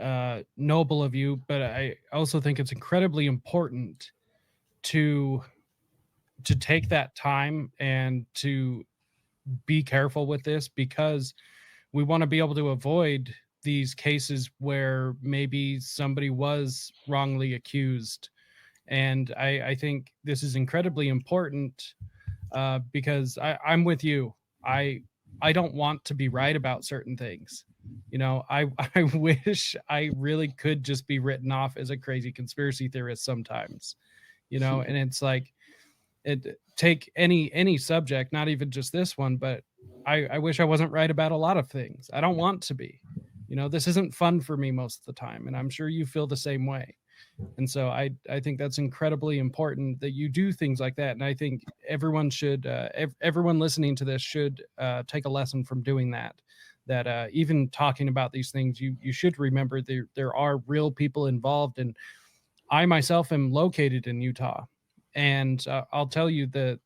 noble of you, but I also think it's incredibly important to take that time and to be careful with this, because we want to be able to avoid these cases where maybe somebody was wrongly accused. And I think this is incredibly important, because I'm with you. I don't want to be right about certain things. You know, I wish I really could just be written off as a crazy conspiracy theorist sometimes. You know, and it's like, take any subject, not even just this one, but I wish I wasn't right about a lot of things. I don't want to be. You know, this isn't fun for me most of the time, and I'm sure you feel the same way. And so I think that's incredibly important that you do things like that. And I think everyone should, everyone listening to this should take a lesson from doing that. That even talking about these things, you should remember there are real people involved. And I myself am located in Utah, and I'll tell you that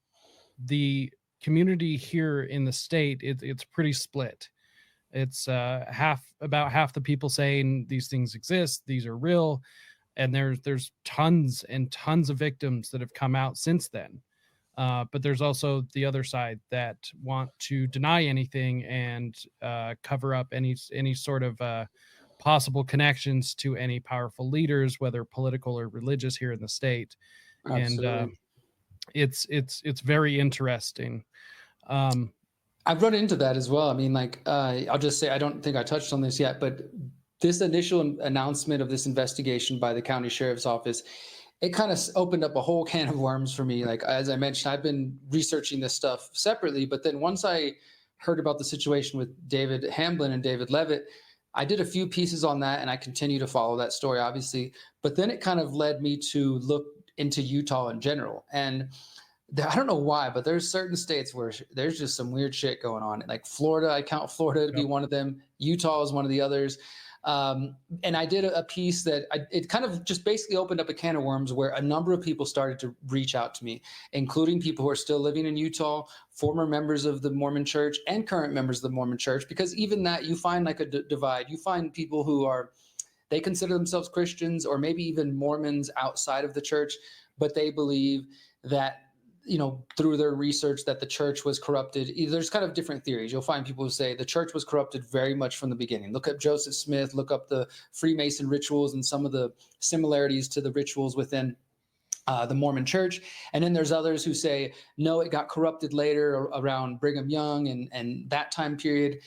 the community here in the state, it's pretty split. It's about half the people saying these things exist, these are real, and there's tons and tons of victims that have come out since then. But there's also the other side that want to deny anything and cover up any sort of possible connections to any powerful leaders, whether political or religious, here in the state. And Absolutely. it's very interesting. Um, I've run into that as well. I mean, like, I'll just say, I don't think I touched on this yet, but this initial announcement of this investigation by the county sheriff's office, it kind of opened up a whole can of worms for me. Like, as I mentioned, I've been researching this stuff separately, but then once I heard about the situation with David Hamblin and David Levitt, I did a few pieces on that, and I continue to follow that story, obviously. But then it kind of led me to look into Utah in general. And I don't know why, but there's certain states where there's just some weird shit going on. Like Florida, I count Florida to be Yep. one of them. Utah is one of the others. And I did a piece that it kind of just basically opened up a can of worms where a number of people started to reach out to me, including people who are still living in Utah, former members of the Mormon Church, and current members of the Mormon Church. Because even that, you find like a divide. You find people who are, they consider themselves Christians or maybe even Mormons outside of the church, but they believe that, you know, through their research, that the church was corrupted. There's kind of different theories. You'll find people who say the church was corrupted very much from the beginning. Look up Joseph Smith, look up the Freemason rituals and some of the similarities to the rituals within the Mormon Church. And then there's others who say, no, it got corrupted later around Brigham Young and that time period.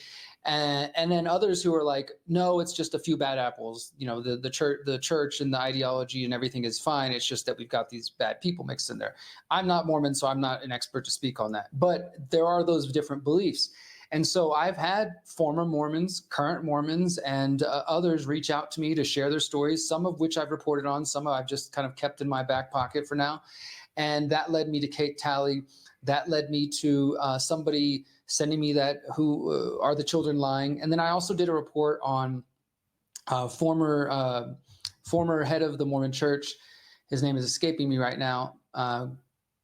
And then others who are like, no, it's just a few bad apples. You know, the church and the ideology and everything is fine. It's just that we've got these bad people mixed in there. I'm not Mormon, so I'm not an expert to speak on that. But there are those different beliefs. And so I've had former Mormons, current Mormons, and others reach out to me to share their stories, some of which I've reported on, some I've just kind of kept in my back pocket for now. And that led me to Kate Talley. That led me to somebody sending me that, who are the children lying? And then I also did a report on former head of the Mormon Church. His name is escaping me right now.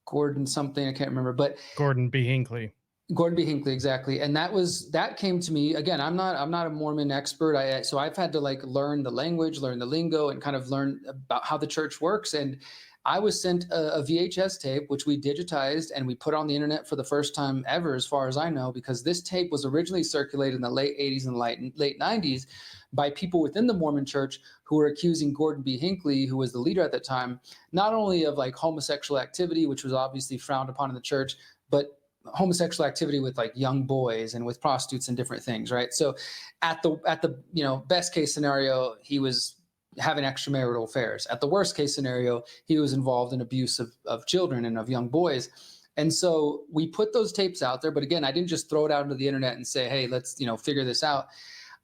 Gordon something, I can't remember, but Gordon B. Hinckley. Gordon B. Hinckley, exactly. And that came to me again. I'm not a Mormon expert. So I've had to like learn the language, learn the lingo, and kind of learn about how the church works. And I was sent a VHS tape, which we digitized and we put on the internet for the first time ever, as far as I know, because this tape was originally circulated in the late 80s and late 90s by people within the Mormon Church who were accusing Gordon B. Hinckley, who was the leader at the time, not only of like homosexual activity, which was obviously frowned upon in the church, but homosexual activity with like young boys and with prostitutes and different things, right? So at the best case scenario, he was having extramarital affairs. At the worst case scenario, he was involved in abuse of children and of young boys. And so we put those tapes out there. But again, I didn't just throw it out into the internet and say, hey, let's figure this out.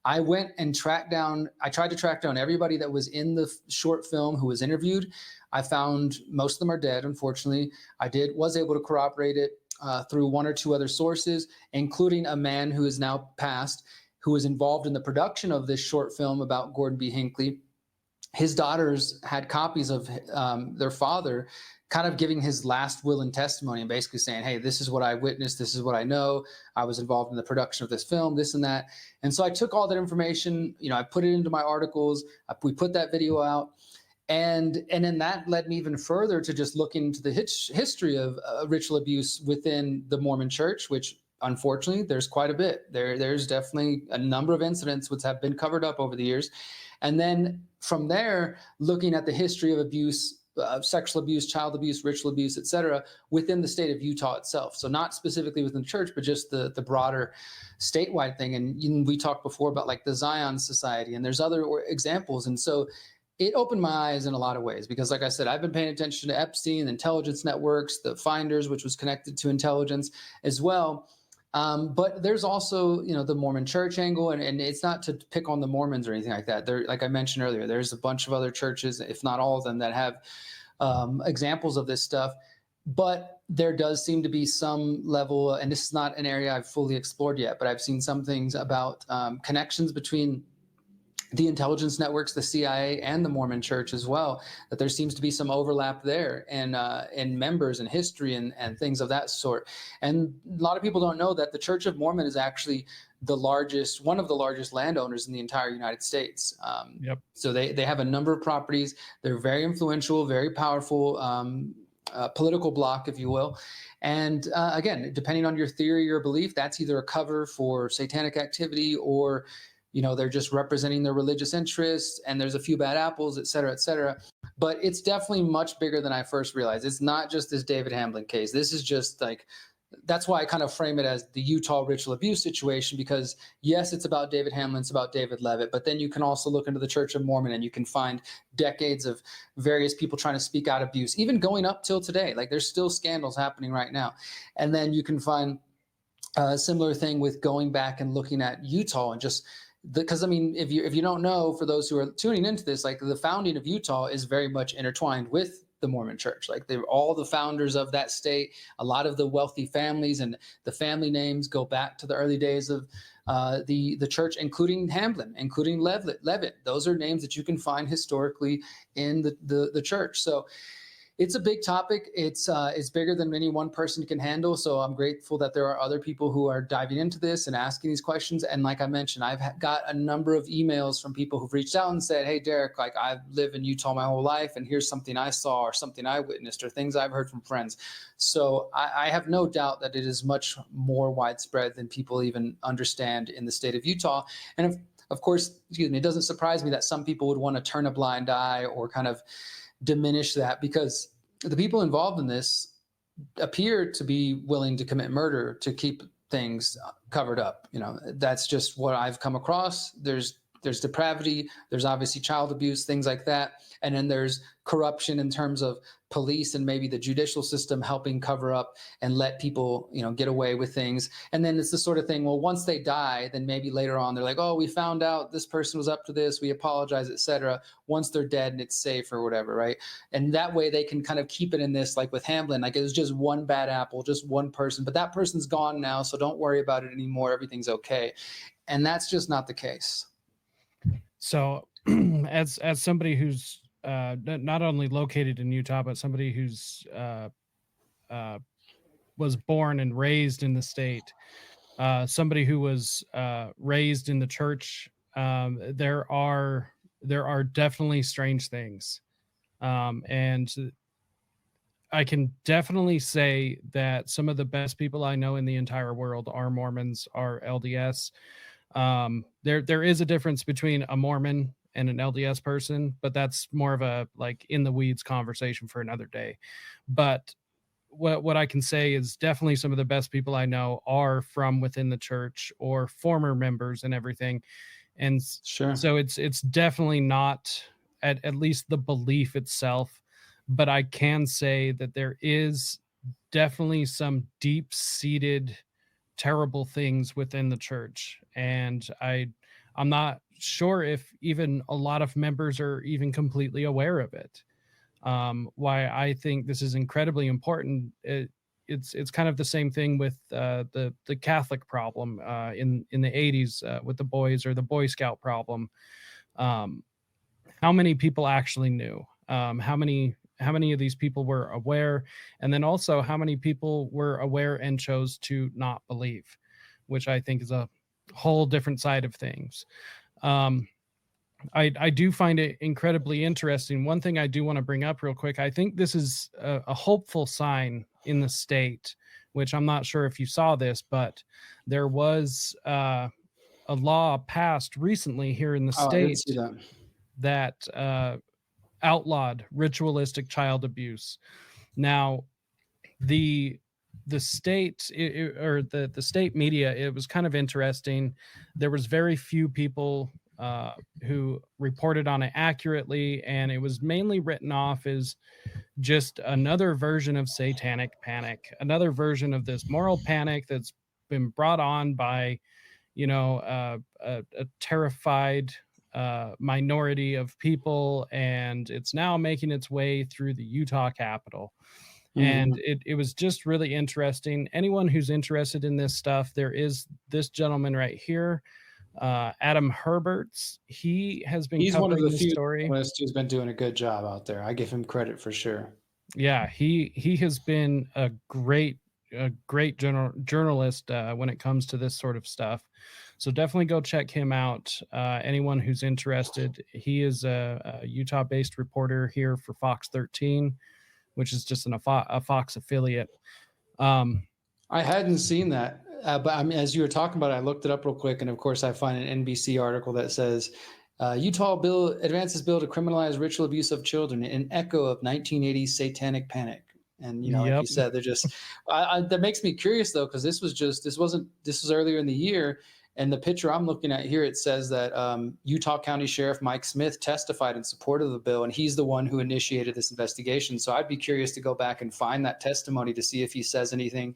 I went and tried to track down everybody that was in the short film who was interviewed. I found most of them are dead, unfortunately. I was able to corroborate it through one or two other sources, including a man who is now passed, who was involved in the production of this short film about Gordon B. Hinckley. His daughters had copies of their father kind of giving his last will and testimony and basically saying, hey, this is what I witnessed. This is what I know. I was involved in the production of this film, this and that. And so I took all that information, I put it into my articles. We put that video out. And then that led me even further to just look into the history of ritual abuse within the Mormon Church, which unfortunately there's quite a bit. There's definitely a number of incidents which have been covered up over the years. And then from there, looking at the history of abuse, sexual abuse, child abuse, ritual abuse, et cetera, within the state of Utah itself. So not specifically within the church, but just the broader statewide thing. And we talked before about like the Zion Society, and there's other examples. And so it opened my eyes in a lot of ways because, like I said, I've been paying attention to Epstein, intelligence networks, the Finders, which was connected to intelligence as well. But there's also, the Mormon Church angle, and it's not to pick on the Mormons or anything like that. There, like I mentioned earlier, there's a bunch of other churches, if not all of them, that have examples of this stuff. But there does seem to be some level, and this is not an area I've fully explored yet, but I've seen some things about connections between the intelligence networks, the CIA, and the Mormon Church as well, that there seems to be some overlap there and members and history and things of that sort. And a lot of people don't know that the Church of Mormon is actually one of the largest landowners in the entire United States. Yep. So they have a number of properties. They're very influential, very powerful political bloc, if you will. And again, depending on your theory or belief, that's either a cover for satanic activity or they're just representing their religious interests, and there's a few bad apples, et cetera, et cetera. But it's definitely much bigger than I first realized. It's not just this David Hamblin case. This is just like, that's why I kind of frame it as the Utah ritual abuse situation, because yes, it's about David Hamblin, it's about David Levitt, but then you can also look into the Church of Mormon and you can find decades of various people trying to speak out abuse, even going up till today. Like there's still scandals happening right now. And then you can find a similar thing with going back and looking at Utah and just, because if you don't know, for those who are tuning into this, like the founding of Utah is very much intertwined with the Mormon Church. Like they're all the founders of that state. A lot of the wealthy families and the family names go back to the early days of the church, including Hamblin, including Levitt. Those are names that you can find historically in the church. So it's a big topic. It's bigger than any one person can handle. So I'm grateful that there are other people who are diving into this and asking these questions. And like I mentioned, I've got a number of emails from people who've reached out and said, hey, Derek, like I've lived in Utah my whole life, and here's something I saw or something I witnessed or things I've heard from friends. So I have no doubt that it is much more widespread than people even understand in the state of Utah. And of course, it doesn't surprise me that some people would want to turn a blind eye or kind of diminish that, because the people involved in this appear to be willing to commit murder to keep things covered up. That's just what I've come across. There's there's depravity, there's obviously child abuse, things like that. And then there's corruption in terms of police and maybe the judicial system helping cover up and let people, get away with things. And then it's the sort of thing, well, once they die, then maybe later on they're like, oh, we found out this person was up to this, we apologize, etc. Once they're dead and it's safe or whatever, right? And that way they can kind of keep it in this, like with Hamblin, like it was just one bad apple, just one person, but that person's gone now, so don't worry about it anymore, everything's okay. And that's just not the case. So as somebody who's not only located in Utah, but somebody who's was born and raised in the state, somebody who was raised in the church, there are definitely strange things, and I can definitely say that some of the best people I know in the entire world are Mormons, are LDS. There is a difference between a Mormon and an LDS person, but that's more of a like in the weeds conversation for another day. But what I can say is definitely some of the best people I know are from within the church or former members and everything. And Sure. so it's definitely not at least the belief itself, but I can say that there is definitely some deep-seated terrible things within the church, and I'm not sure if even a lot of members are even completely aware of it. Why I think this is incredibly important. It's kind of the same thing with the Catholic problem in the 80s with the boys, or the Boy Scout problem. How many people actually knew? How many of these people were aware, and then also how many people were aware and chose to not believe, which I think is a whole different side of things. I do find it incredibly interesting. One thing I do want to bring up real quick, I think this is a hopeful sign in the state, which I'm not sure if you saw this, but there was a law passed recently here in the Oh, I didn't state see that. that outlawed ritualistic child abuse. Now, the state or the state media, it was kind of interesting. There was very few people who reported on it accurately, and it was mainly written off as just another version of satanic panic, another version of this moral panic that's been brought on by a terrified minority of people, and it's now making its way through the Utah Capitol. And it was just really interesting. Anyone who's interested in this stuff, there is this gentleman right here, Adam Herberts. He's one of covering the this few story. journalists who's been doing a good job out there. I give him credit for sure. Yeah, he has been a great journalist when it comes to this sort of stuff. So definitely go check him out. Anyone who's interested, he is a Utah-based reporter here for Fox 13, which is just a Fox affiliate. I hadn't seen that, but I mean, as you were talking about it, I looked it up real quick, and of course, I find an NBC article that says Utah bill advances bill to criminalize ritual abuse of children, an echo of 1980s satanic panic. And like you said, they're just that makes me curious though, because this was earlier in the year. And the picture I'm looking at here, it says that Utah County Sheriff Mike Smith testified in support of the bill, and he's the one who initiated this investigation. So I'd be curious to go back and find that testimony to see if he says anything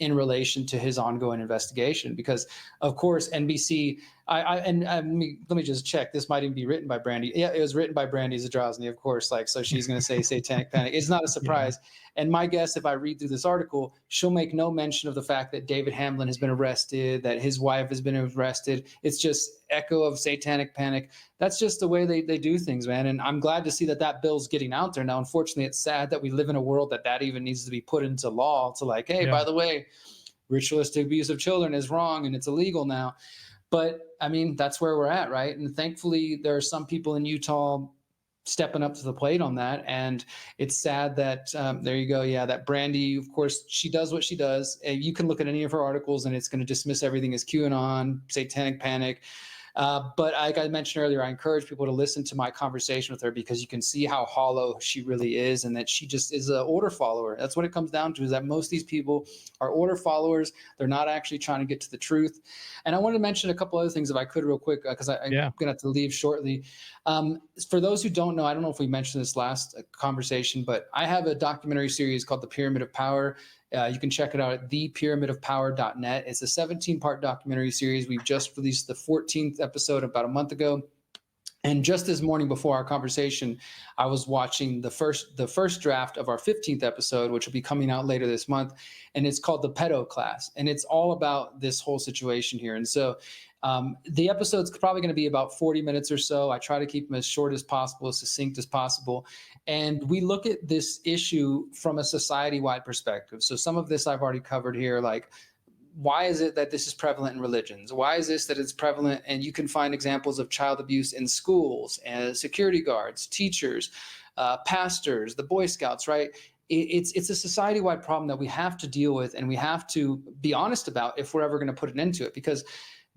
in relation to his ongoing investigation, because of course NBC. Let me just check. This might even be written by Brandy. Yeah, it was written by Brandy Zadrozny, of course. Like, so she's going to say satanic panic. It's not a surprise. Yeah. And my guess, if I read through this article, she'll make no mention of the fact that David Hamblin has been arrested, that his wife has been arrested. It's just echo of satanic panic. That's just the way they do things, man. And I'm glad to see that bill's getting out there now. Unfortunately, it's sad that we live in a world that even needs to be put into law to like, hey, by the way, ritualistic abuse of children is wrong and it's illegal now. But I mean, that's where we're at, right? And thankfully, there are some people in Utah stepping up to the plate on that. And it's sad that there you go. Yeah, that Brandy, of course, she does what she does. You can look at any of her articles and it's going to dismiss everything as QAnon, satanic panic. But like I mentioned earlier, I encourage people to listen to my conversation with her because you can see how hollow she really is, and that she just is an order follower. That's what it comes down to, is that most of these people are order followers. They're not actually trying to get to the truth. And I wanted to mention a couple other things if I could real quick, because I'm Yeah. going to have to leave shortly. For those who don't know, I don't know if we mentioned this last conversation, but I have a documentary series called The Pyramid of Power. You can check it out at thepyramidofpower.net. It's a 17-part documentary series. We've just released the 14th episode about a month ago. And just this morning before our conversation, I was watching the first draft of our 15th episode, which will be coming out later this month. And it's called The Pedo Class. And it's all about this whole situation here. And so the episode's probably going to be about 40 minutes or so. I try to keep them as short as possible, as succinct as possible. And we look at this issue from a society-wide perspective. So some of this I've already covered here, like, why is it that this is prevalent in religions? Why is this that it's prevalent? And you can find examples of child abuse in schools, and security guards, teachers, pastors, the Boy Scouts, right? It's a society-wide problem that we have to deal with, and we have to be honest about if we're ever going to put an end to it. Because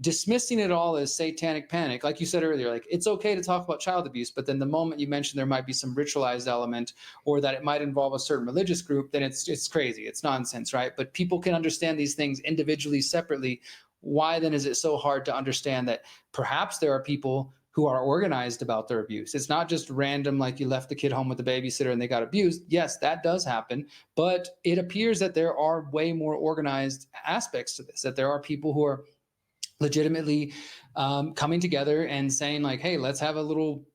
dismissing it all as satanic panic, like you said earlier, like, it's okay to talk about child abuse, but then the moment you mention there might be some ritualized element, or that it might involve a certain religious group, then it's crazy, it's nonsense, right? But people can understand these things individually, separately. Why then is it so hard to understand that perhaps there are people who are organized about their abuse? It's not just random, like you left the kid home with the babysitter and they got abused. Yes, that does happen, but it appears that there are way more organized aspects to this, that there are people who are legitimately coming together and saying, like, hey, let's have a little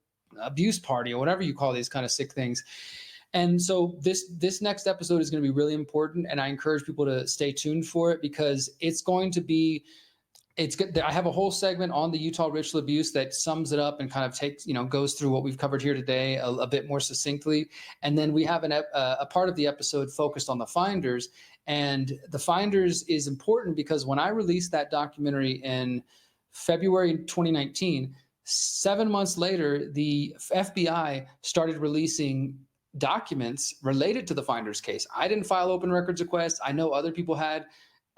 abuse party, or whatever you call these kind of sick things. And so this next episode is going to be really important, and I encourage people to stay tuned for it, because it's going to be, it's good. I have a whole segment on the Utah ritual abuse that sums it up and kind of takes, goes through what we've covered here today a bit more succinctly. And then we have a part of the episode focused on the Finders. And the Finders is important because when I released that documentary in February 2019, 7 months later, the FBI started releasing documents related to the Finders case. I didn't file open records requests. I know other people had.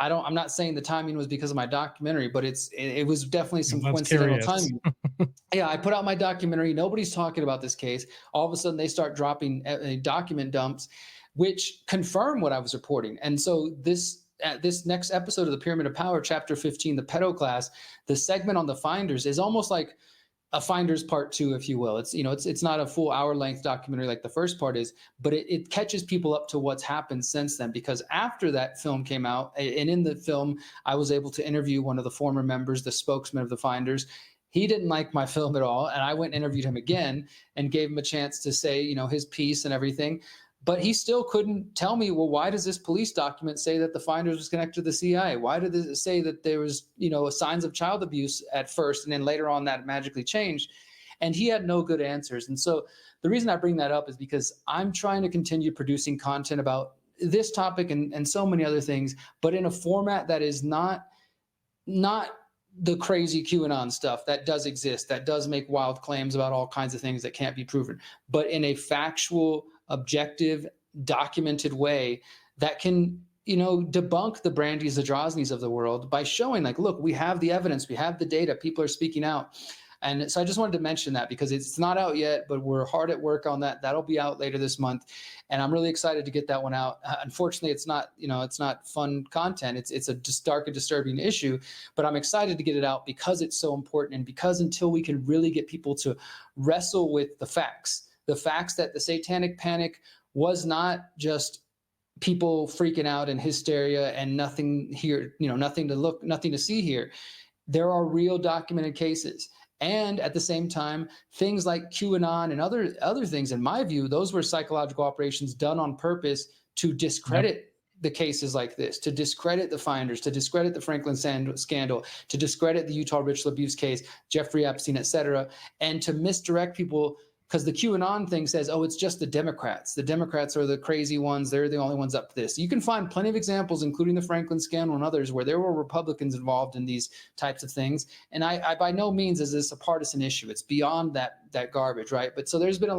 I'm not saying the timing was because of my documentary, but it was definitely some coincidental timing. Yeah, I put out my documentary. Nobody's talking about this case. All of a sudden, they start dropping document dumps, which confirm what I was reporting. And so this next episode of the Pyramid of Power, Chapter 15, the Pedo Class, the segment on the Finders is almost like a Finders Part 2, if you will. It's not a full hour-length documentary like the first part is, but it catches people up to what's happened since then. Because after that film came out, and in the film, I was able to interview one of the former members, the spokesman of the Finders. He didn't like my film at all, and I went and interviewed him again and gave him a chance to say, his piece and everything. But he still couldn't tell me, well, why does this police document say that the Finders was connected to the CIA? Why did it say that there was, signs of child abuse at first, and then later on that magically changed? And he had no good answers. And so the reason I bring that up is because I'm trying to continue producing content about this topic and so many other things, but in a format that is not the crazy QAnon stuff that does exist, that does make wild claims about all kinds of things that can't be proven, but in a factual, objective, documented way that can, debunk the Brandys, the Drozny's of the world by showing, like, look, we have the evidence, we have the data, people are speaking out. And so I just wanted to mention that because it's not out yet, but we're hard at work on that. That'll be out later this month. And I'm really excited to get that one out. Unfortunately, it's not, it's not fun content. It's a just dark and disturbing issue, but I'm excited to get it out because it's so important. And because until we can really get people to wrestle with the facts that the satanic panic was not just people freaking out and hysteria and nothing here, nothing to see here. There are real documented cases. And at the same time, things like QAnon and other things, in my view, those were psychological operations done on purpose to discredit the cases like this, to discredit the Finders, to discredit the Franklin scandal, to discredit the Utah ritual abuse case, Jeffrey Epstein, et cetera, and to misdirect people. Because the QAnon thing says, oh, it's just the Democrats. The Democrats are the crazy ones. They're the only ones up to this. You can find plenty of examples, including the Franklin scandal and others, where there were Republicans involved in these types of things. And I by no means is this a partisan issue. It's beyond that garbage, right? But so there's been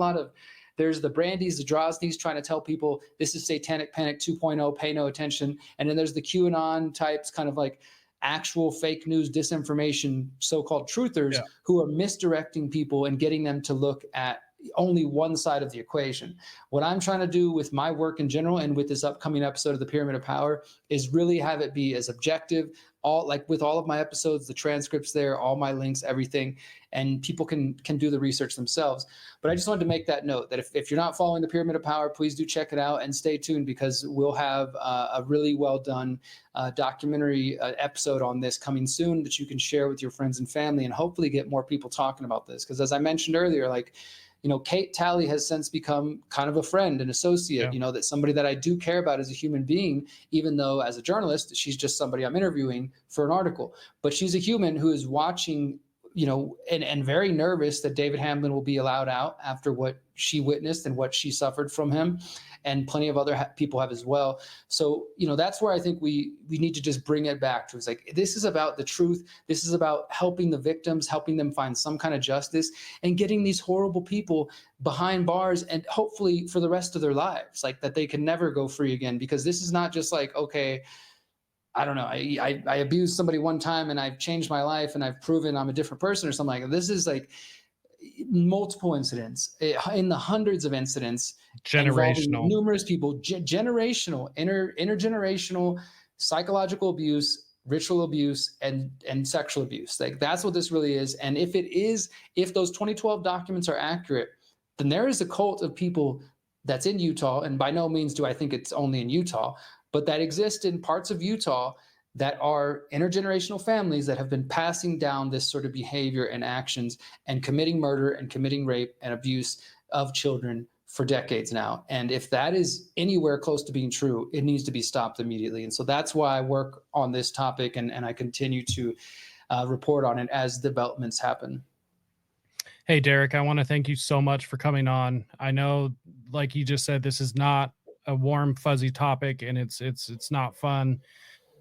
there's the Brandys, the Drozny's trying to tell people this is satanic panic 2.0, pay no attention. And then there's the QAnon types kind of like actual fake news, disinformation, so-called truthers Yeah. who are misdirecting people and getting them to look at only one side of the equation. What I'm trying to do with my work in general and with this upcoming episode of the Pyramid of Power is really have it be as objective, all like with all of my episodes, the transcripts there, all my links, everything, and people can do the research themselves. But I just wanted to make that note that if you're not following the Pyramid of Power, please do check it out and stay tuned, because we'll have a really well done documentary episode on this coming soon that you can share with your friends and family, and hopefully get more people talking about this. Because as I mentioned earlier, like, you know, Kate Talley has since become kind of a friend, an associate, Yeah. you know, that somebody that I do care about as a human being, even though as a journalist, she's just somebody I'm interviewing for an article. But she's a human who is watching, you know, and very nervous that David Hamblin will be allowed out after what she witnessed and what she suffered from him. And plenty of other people have as well. So, you know, that's where I think we need to just bring it back to. It's like, this is about the truth. This is about helping the victims, helping them find some kind of justice, and getting these horrible people behind bars, and hopefully for the rest of their lives, like that they can never go free again. Because this is not just like, okay, I don't know, I abused somebody one time and I've changed my life and I've proven I'm a different person or something like that. This is like multiple incidents, in the hundreds of incidents involving Generational. numerous people, generational, intergenerational psychological abuse, ritual abuse, and sexual abuse. Like, that's what this really is. And if those 2012 documents are accurate, then there is a cult of people that's in Utah, and by no means do I think it's only in Utah, but that exist in parts of Utah that are intergenerational families that have been passing down this sort of behavior and actions and committing murder and committing rape and abuse of children for decades now. And if that is anywhere close to being true, it needs to be stopped immediately. And so that's why I work on this topic, and I continue to report on it as developments happen. Hey, Derek, I want to thank you so much for coming on. I know, like you just said, this is not a warm, fuzzy topic, and it's not fun.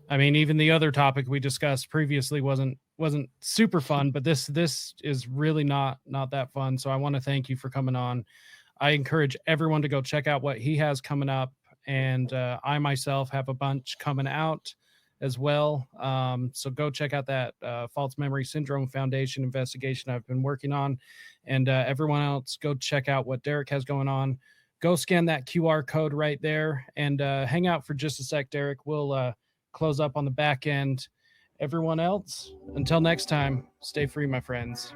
I mean, even the other topic we discussed previously wasn't super fun, but this is really not that fun. So I want to thank you for coming on. I encourage everyone to go check out what he has coming up, and I myself have a bunch coming out as well. So go check out that False Memory Syndrome Foundation investigation I've been working on, and everyone else, go check out what Derek has going on. Go scan that QR code right there, and hang out for just a sec, Derek. We'll close up on the back end. Everyone else, until next time, stay free, my friends.